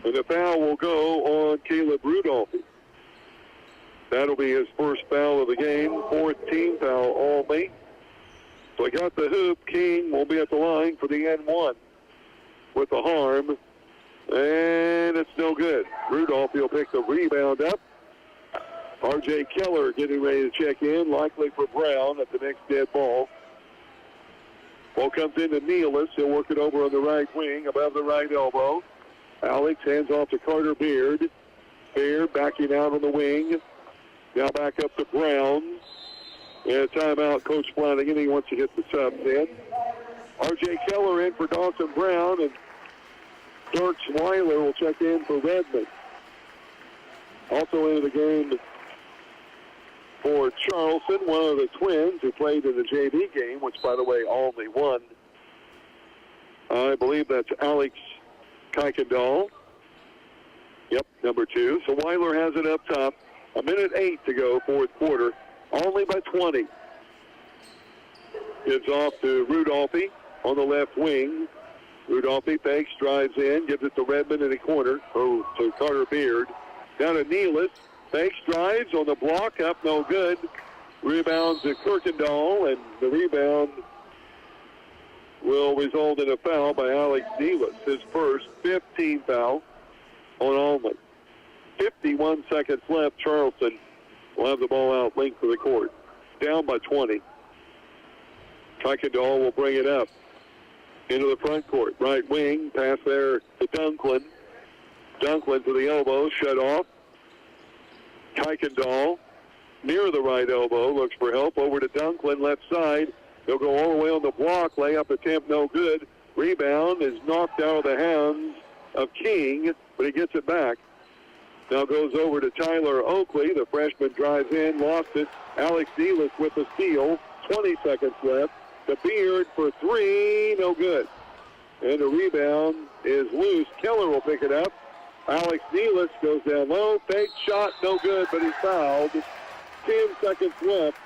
And the foul will go on Caleb Rudolphy. That'll be his 1st foul of the game. 4th team foul, Almy. So he got the hoop. King will be at the line for the N1 with the harm. And it's no good. Rudolph will pick the rebound up. R.J. Keller getting ready to check in, likely for Brown at the next dead ball. Ball comes into Nealis. He'll work it over on the right wing, above the right elbow. Alex hands off to Carter Beard. Beard backing out on the wing. Now back up to Brown. And timeout, Coach Flanagan. He wants to get the subs in. R.J. Keller in for Dawson Brown, and Dirk Weiler will check in for Redmond. Also into the game for Charleston, one of the twins who played in the JV game, which, by the way, only won. I believe that's Alex Kuykendall. Yep, number 2. So Weiler has it up top. 1:08 to go, 4th quarter. Only by 20. Gives off to Rudolphy on the left wing. Rudolphy fakes, drives in, gives it to Redmond in the corner, to Carter Beard. Down to Nealis. Fakes, drives on the block, up, no good. Rebounds to Kuykendall, and the rebound will result in a foul by Alex Nealis, his 1st 15 foul on Almy. 51 seconds left. Charleston will have the ball out length of the court. Down by 20. Kuykendall will bring it up into the front court. Right wing, pass there to Dunklin. Dunklin to the elbow, shut off. Kuykendall near the right elbow, looks for help. Over to Dunklin, left side. They'll go all the way on the block. Layup attempt, no good. Rebound is knocked out of the hands of King, but he gets it back. Now goes over to Tyler Oakley. The freshman drives in, lost it. Alex Nealis with the steal. 20 seconds left. The Beard for 3, no good. And the rebound is loose. Keller will pick it up. Alex Nealis goes down low. Fake shot, no good, but he's fouled. 10 seconds left.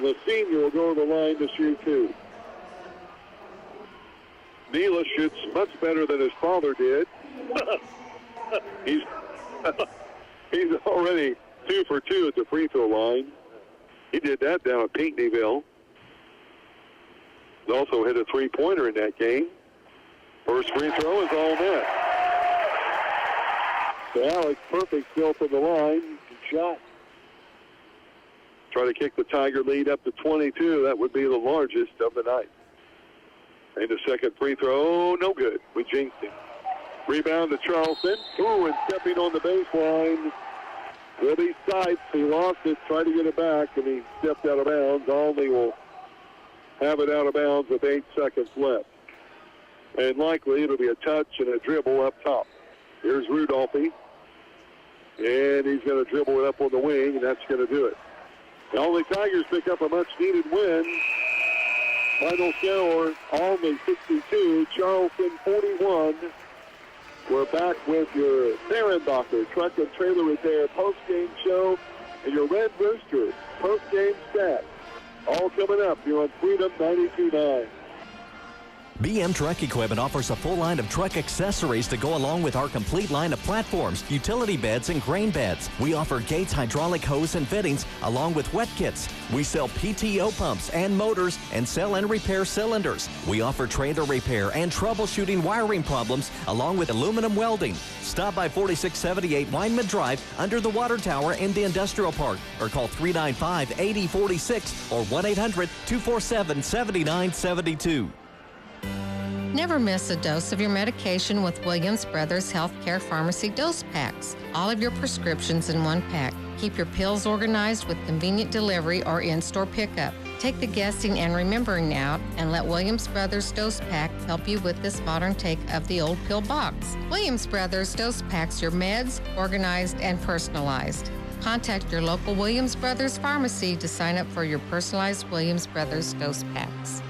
The senior will go to the line to shoot 2. Nealis shoots much better than his father did. He's already 2 for 2 at the free throw line. He did that down at Pinckneyville. He also hit a 3-pointer in that game. First free throw is all net. So Alex, perfect still from the line. Good shot. Try to kick the Tiger lead up to 22. That would be the largest of the night. And the second free throw, no good. We jinxed him. Rebound to Charleston. Ooh, and stepping on the baseline will be Sipes. He lost it, tried to get it back, and he stepped out of bounds. Almy will have it out of bounds with 8 seconds left. And likely it'll be a touch and a dribble up top. Here's Rudolphy. And he's going to dribble it up on the wing, and that's going to do it. The Almy Tigers pick up a much-needed win. Final score, Almy 62, Charleston 41. We're back with your Therenbacher Truck and Trailer Repair post-game show and your Red Rooster post-game stats. All coming up here on Freedom 92.9. BM Truck Equipment offers a full line of truck accessories to go along with our complete line of platforms, utility beds, and grain beds. We offer Gates hydraulic hose and fittings along with wet kits. We sell PTO pumps and motors and sell and repair cylinders. We offer trailer repair and troubleshooting wiring problems along with aluminum welding. Stop by 4678 Weinman Drive under the water tower in the industrial park or call 395-8046 or 1-800-247-7972. Never miss a dose of your medication with Williams Brothers Healthcare Pharmacy dose packs. All of your prescriptions in one pack. Keep your pills organized with convenient delivery or in-store pickup. Take the guessing and remembering out and let Williams Brothers Dose Pack help you with this modern take of the old pill box. Williams Brothers Dose Packs your meds, organized and personalized. Contact your local Williams Brothers Pharmacy to sign up for your personalized Williams Brothers Dose Packs.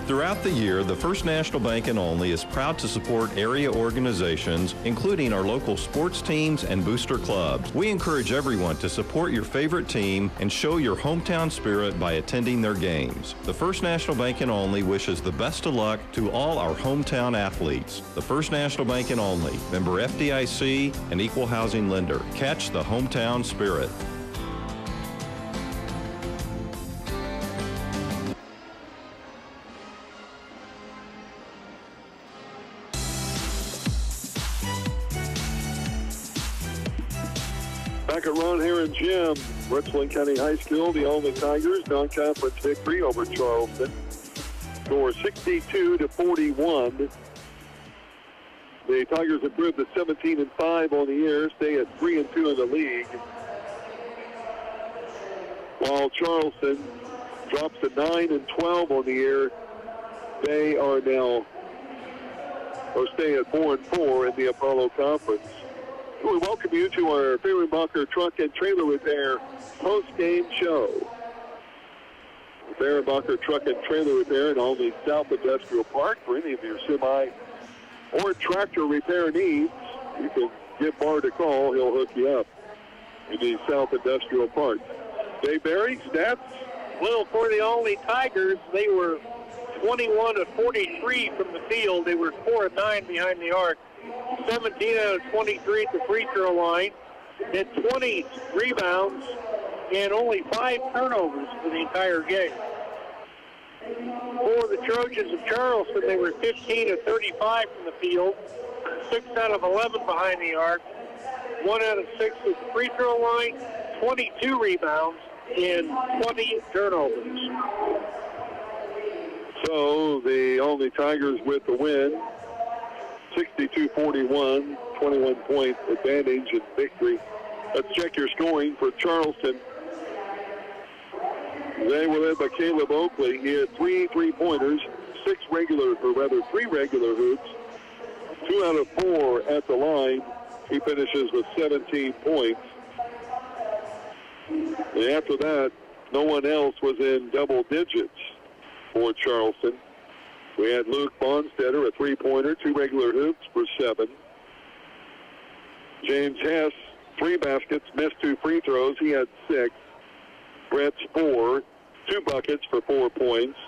Throughout the year, the First National Bank in Olney is proud to support area organizations, including our local sports teams and booster clubs. We encourage everyone to support your favorite team and show your hometown spirit by attending their games. The First National Bank in Olney wishes the best of luck to all our hometown athletes. The First National Bank in Olney, member FDIC and equal housing lender. Catch the hometown spirit. Back at Ron Heron Gym, Richland County High School, the Olney Tigers, non-conference victory over Charleston. Score 62-41. The Tigers improved to 17-5 on the year, stay at 3-2 in the league. While Charleston drops to 9-12 on the year, they are now, or stay at 4-4 in the Apollo Conference. We welcome you to our Fehrenbacher Truck and Trailer Repair post-game show. Fehrenbacher Truck and Trailer Repair in Olney South Industrial Park. For any of your semi or tractor repair needs, you can give Bart a call. He'll hook you up in the South Industrial Park. Dave Barry, stats? Well, for the Olney Tigers, they were 21-43 from the field. They were 4 of 9 behind the arc. 17 out of 23 at the free throw line, had 20 rebounds and only 5 turnovers for the entire game. For the Trojans of Charleston, they were 15 of 35 from the field, 6 out of 11 behind the arc, 1 out of 6 at the free throw line, 22 rebounds and 20 turnovers. So the Olney Tigers with the win. 62-41, 21-point advantage and victory. Let's check your scoring for Charleston. They were led by Caleb Oakley. He had 3 3-pointers, 3 regular hoops, 2 out of 4 at the line. He finishes with 17 points. And after that, no one else was in double digits for Charleston. We had Luke Bonstetter, a 3-pointer, 2 regular hoops for 7. James Hess, 3 baskets, missed 2 free throws. He had 6. Brett's 4, 2 buckets for 4 points.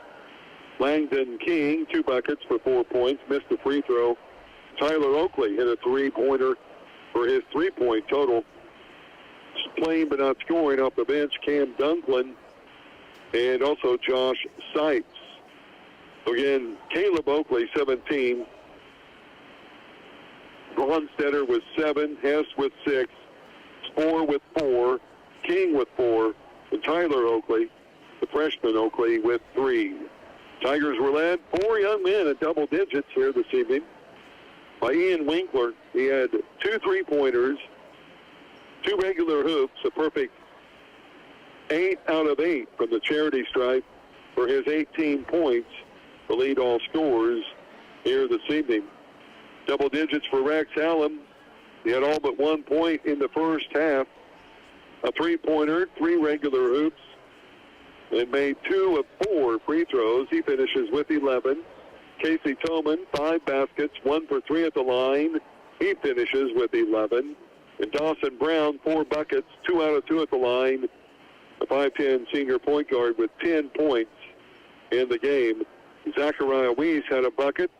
Langdon King, 2 buckets for 4 points, missed a free throw. Tyler Oakley hit a 3-pointer for his 3-point total. Playing but not scoring off the bench, Cam Dunklin, and also Josh Sipes. Again, Caleb Oakley, 17. Bonstetter with 7. Hess with 6. Spoor with 4. King with 4. And Tyler Oakley, the freshman Oakley, with 3. Tigers were led 4 young men at double digits here this evening by Ian Winkler. He had 2 3-pointers, 2 regular hoops, a perfect 8 out of 8 from the charity stripe for his 18 points. The lead all scorers here this evening. Double digits for Rex Allen. He had all but 1 point in the first half. A 3-pointer, 3 regular hoops, and made 2 of 4 free throws. He finishes with 11. Casey Toman, 5 baskets, 1 for 3 at the line. He finishes with 11. And Dawson Brown, 4 buckets, 2 out of 2 at the line. The 5'10 senior point guard with 10 points in the game. Zachariah Weiss had a bucket,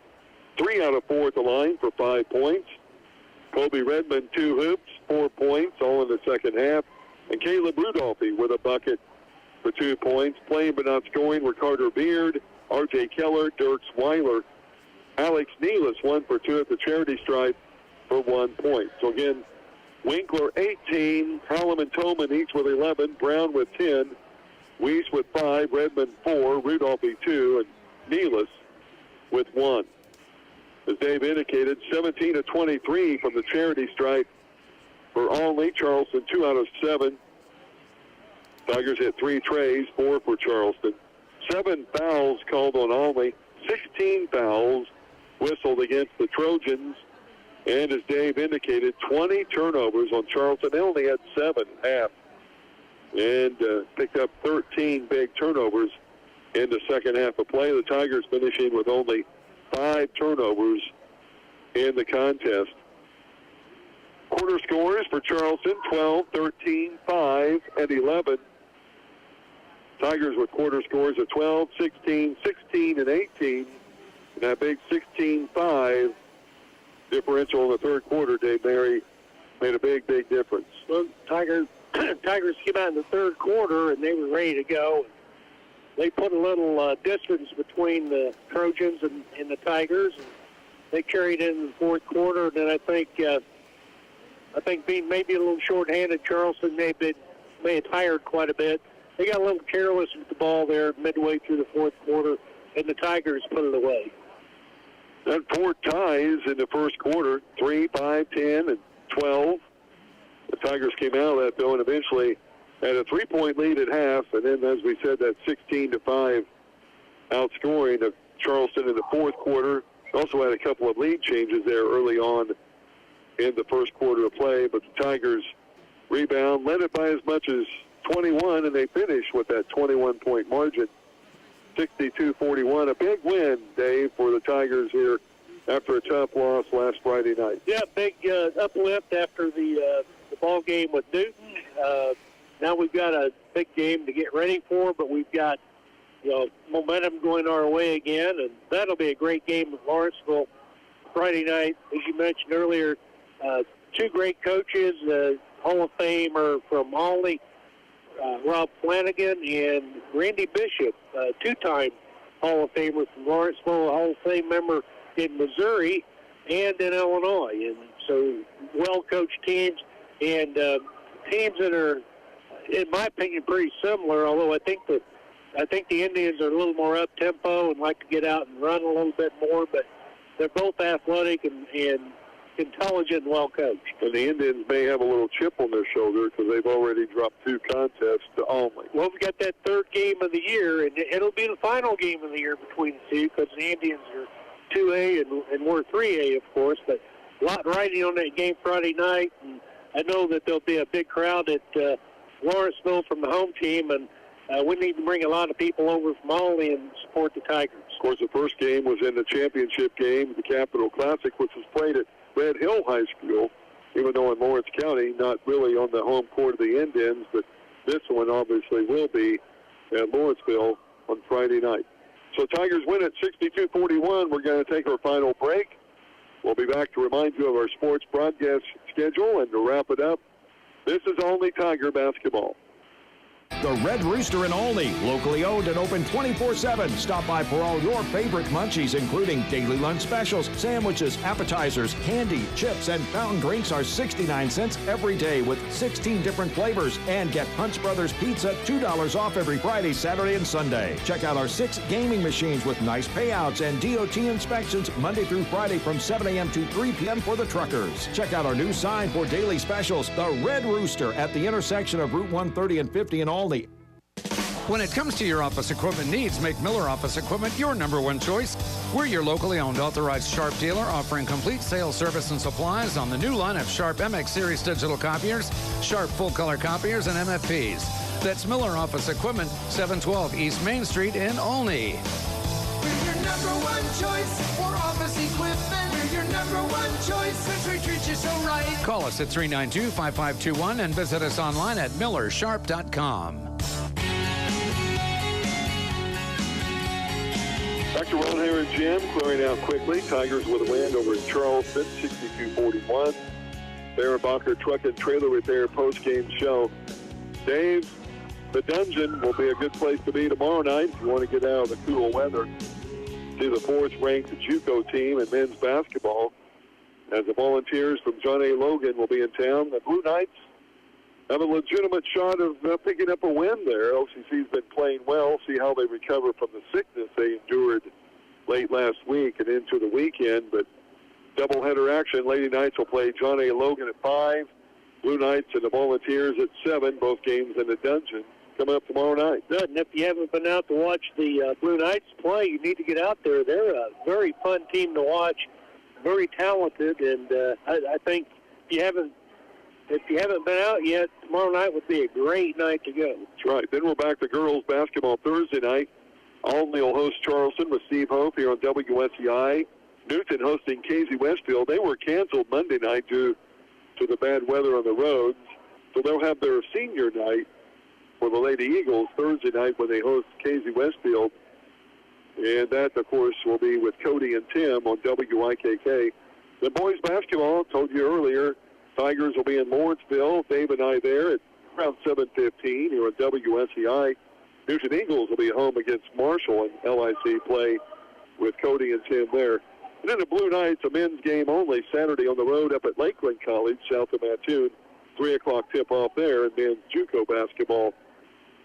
3 out of 4 at the line for 5 points. Kobe Redmond, 2 hoops, 4 points, all in the second half. And Caleb Rudolphy with a bucket for 2 points. Playing but not scoring were Carter Beard, R.J. Keller, Dirks Weiler. Alex Nealis, 1 for 2 at the charity stripe for 1 point. So again, Winkler 18, Hallam and Tolman each with 11, Brown with 10, Weiss with 5, Redmond 4, Rudolphy 2, and Nealis with 1. As Dave indicated, 17 of 23 from the charity stripe for Olney. Charleston 2 out of 7. Tigers hit 3 trays, 4 for Charleston. 7 fouls called on Olney, 16 fouls whistled against the Trojans. And as Dave indicated, 20 turnovers on Charleston. They only had 7 half. And picked up 13 big turnovers in the second half of play. The Tigers finishing with only 5 turnovers in the contest. Quarter scores for Charleston, 12, 13, 5, and 11. Tigers with quarter scores of 12, 16, 16, and 18. And that big 16-5 differential in the third quarter, Dave Mary, made a big, big difference. Well, Tigers came out in the third quarter, and they were ready to go. They put a little distance between the Trojans and the Tigers. And they carried in the fourth quarter, and then I think being maybe a little short-handed, Charleston may have tired quite a bit. They got a little careless with the ball there midway through the fourth quarter, and the Tigers put it away. Then 4 ties in the first quarter, 3, 5, 10, and 12. The Tigers came out of that, though, and eventually had a 3-point lead at half, and then, as we said, that 16-5 outscoring of Charleston in the fourth quarter. Also had a couple of lead changes there early on in the first quarter of play, but the Tigers rebound, led it by as much as 21, and they finished with that 21-point margin, 62-41. A big win, Dave, for the Tigers here after a tough loss last Friday night. Yeah, big uplift after the ball game with Newton. Now we've got a big game to get ready for, but we've got momentum going our way again, and that'll be a great game with Lawrenceville Friday night. As you mentioned earlier, 2 great coaches, Hall of Famer from Olney, Rob Flanagan, and Randy Bishop, 2-time Hall of Famer from Lawrenceville, a Hall of Fame member in Missouri and in Illinois. And so well-coached teams, and teams that are, in my opinion, pretty similar, although I think the Indians are a little more up-tempo and like to get out and run a little bit more, but they're both athletic and intelligent and well-coached. And the Indians may have a little chip on their shoulder because they've already dropped 2 contests to Olney. Well, we've got that 3rd game of the year, and it'll be the final game of the year between the two because the Indians are 2A and we're 3A, of course, but a lot riding on that game Friday night, and I know that there'll be a big crowd at Lawrenceville from the home team, and we need to bring a lot of people over from Olney and support the Tigers. Of course, the first game was in the championship game, the Capital Classic, which was played at Red Hill High School, even though in Lawrence County, not really on the home court of the Indians, but this one obviously will be at Lawrenceville on Friday night. So Tigers win at 62-41. We're going to take our final break. We'll be back to remind you of our sports broadcast schedule, and to wrap it up, this is Olney Tiger basketball. The Red Rooster in Olney, locally owned and open 24/7. Stop by for all your favorite munchies, including daily lunch specials, sandwiches, appetizers, candy, chips, and fountain drinks are 69 cents every day with 16 different flavors. And get Punch Brothers Pizza $2 off every Friday, Saturday, and Sunday. Check out our 6 gaming machines with nice payouts and DOT inspections Monday through Friday from 7 a.m. to 3 p.m. for the truckers. Check out our new sign for daily specials, the Red Rooster, at the intersection of Route 130 and 50 in Olney. When it comes to your office equipment needs, make Miller Office Equipment your #1 choice. We're your locally owned authorized Sharp dealer offering complete sales, service, and supplies on the new line of Sharp MX Series digital copiers, Sharp full-color copiers, and MFPs. That's Miller Office Equipment, 712 East Main Street in Olney. We're your #1 choice for office equipment. We're your #1 number one choice since we treat you so right. Call us at 392-5521 and visit us online at millersharp.com. Dr. Ron Herron Gym clearing out quickly. Tigers with a win over in Charleston, 62-41. Barenbacher Truck and Trailer Repair post-game show. Dave, the Dungeon will be a good place to be tomorrow night if you want to get out of the cool weather. See the fourth-ranked JUCO team in men's basketball as the Volunteers from John A. Logan will be in town. The Blue Knights have a legitimate shot of picking up a win there. OCC's been playing well. See how they recover from the sickness they endured late last week and into the weekend. But doubleheader action. Lady Knights will play John A. Logan at 5. Blue Knights and the Volunteers at 7. Both games in the Dungeon coming up tomorrow night. Good. And if you haven't been out to watch the Blue Knights play, you need to get out there. They're a very fun team to watch, very talented, and I think if you haven't been out yet, tomorrow night would be a great night to go. That's right. Then we're back to girls basketball Thursday night. Albany will host Charleston with Steve Hope here on WSEI. Newton hosting Casey Westfield. They were canceled Monday night due to the bad weather on the roads, so they'll have their senior night for the Lady Eagles Thursday night when they host Casey Westfield. And that, of course, will be with Cody and Tim on WIKK. The boys basketball, told you earlier, Tigers will be in Lawrenceville. Dave and I there at around 7:15 here at WSEI. Newton Eagles will be home against Marshall in LIC play with Cody and Tim there. And then the Blue Knights, a men's game only, Saturday on the road up at Lakeland College, south of Mattoon. 3 o'clock tip-off there, and men's JUCO basketball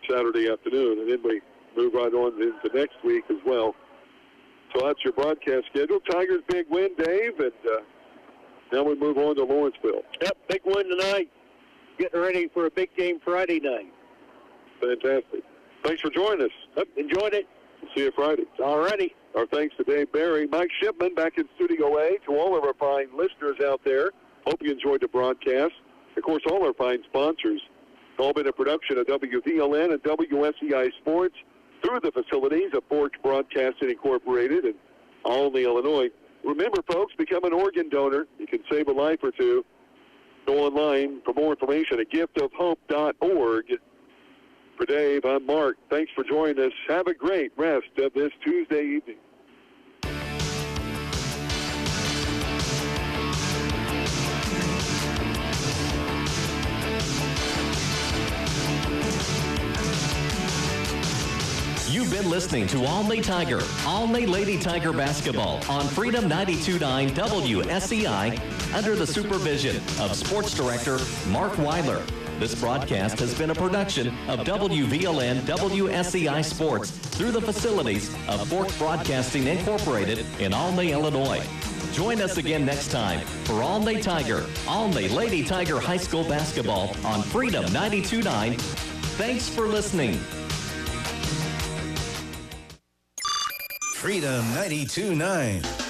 Saturday afternoon. And then we move right on into next week as well. So that's your broadcast schedule. Tigers' big win, Dave, and now we move on to Lawrenceville. Yep, big win tonight. Getting ready for a big game Friday night. Fantastic. Thanks for joining us. Yep, enjoyed it. See you Friday. All righty. Our thanks to Dave Barry. Mike Shipman back in Studio A. To all of our fine listeners out there, hope you enjoyed the broadcast. Of course, all our fine sponsors. It's all been a production of WVLN and WSEI Sports through the facilities of Forge Broadcasting Incorporated in Albany, Illinois. Remember, folks, become an organ donor. You can save a life or two. Go online for more information at giftofhope.org. For Dave, I'm Mark. Thanks for joining us. Have a great rest of this Tuesday evening. You've been listening to Albany Tiger, Albany Lady Tiger Basketball on Freedom 92.9 WSEI under the supervision of Sports Director Mark Weiler. This broadcast has been a production of WVLN WSEI Sports through the facilities of Forks Broadcasting Incorporated in Albany, Illinois. Join us again next time for Albany Tiger, Albany Lady Tiger High School Basketball on Freedom 92.9. Thanks for listening. Freedom 92.9.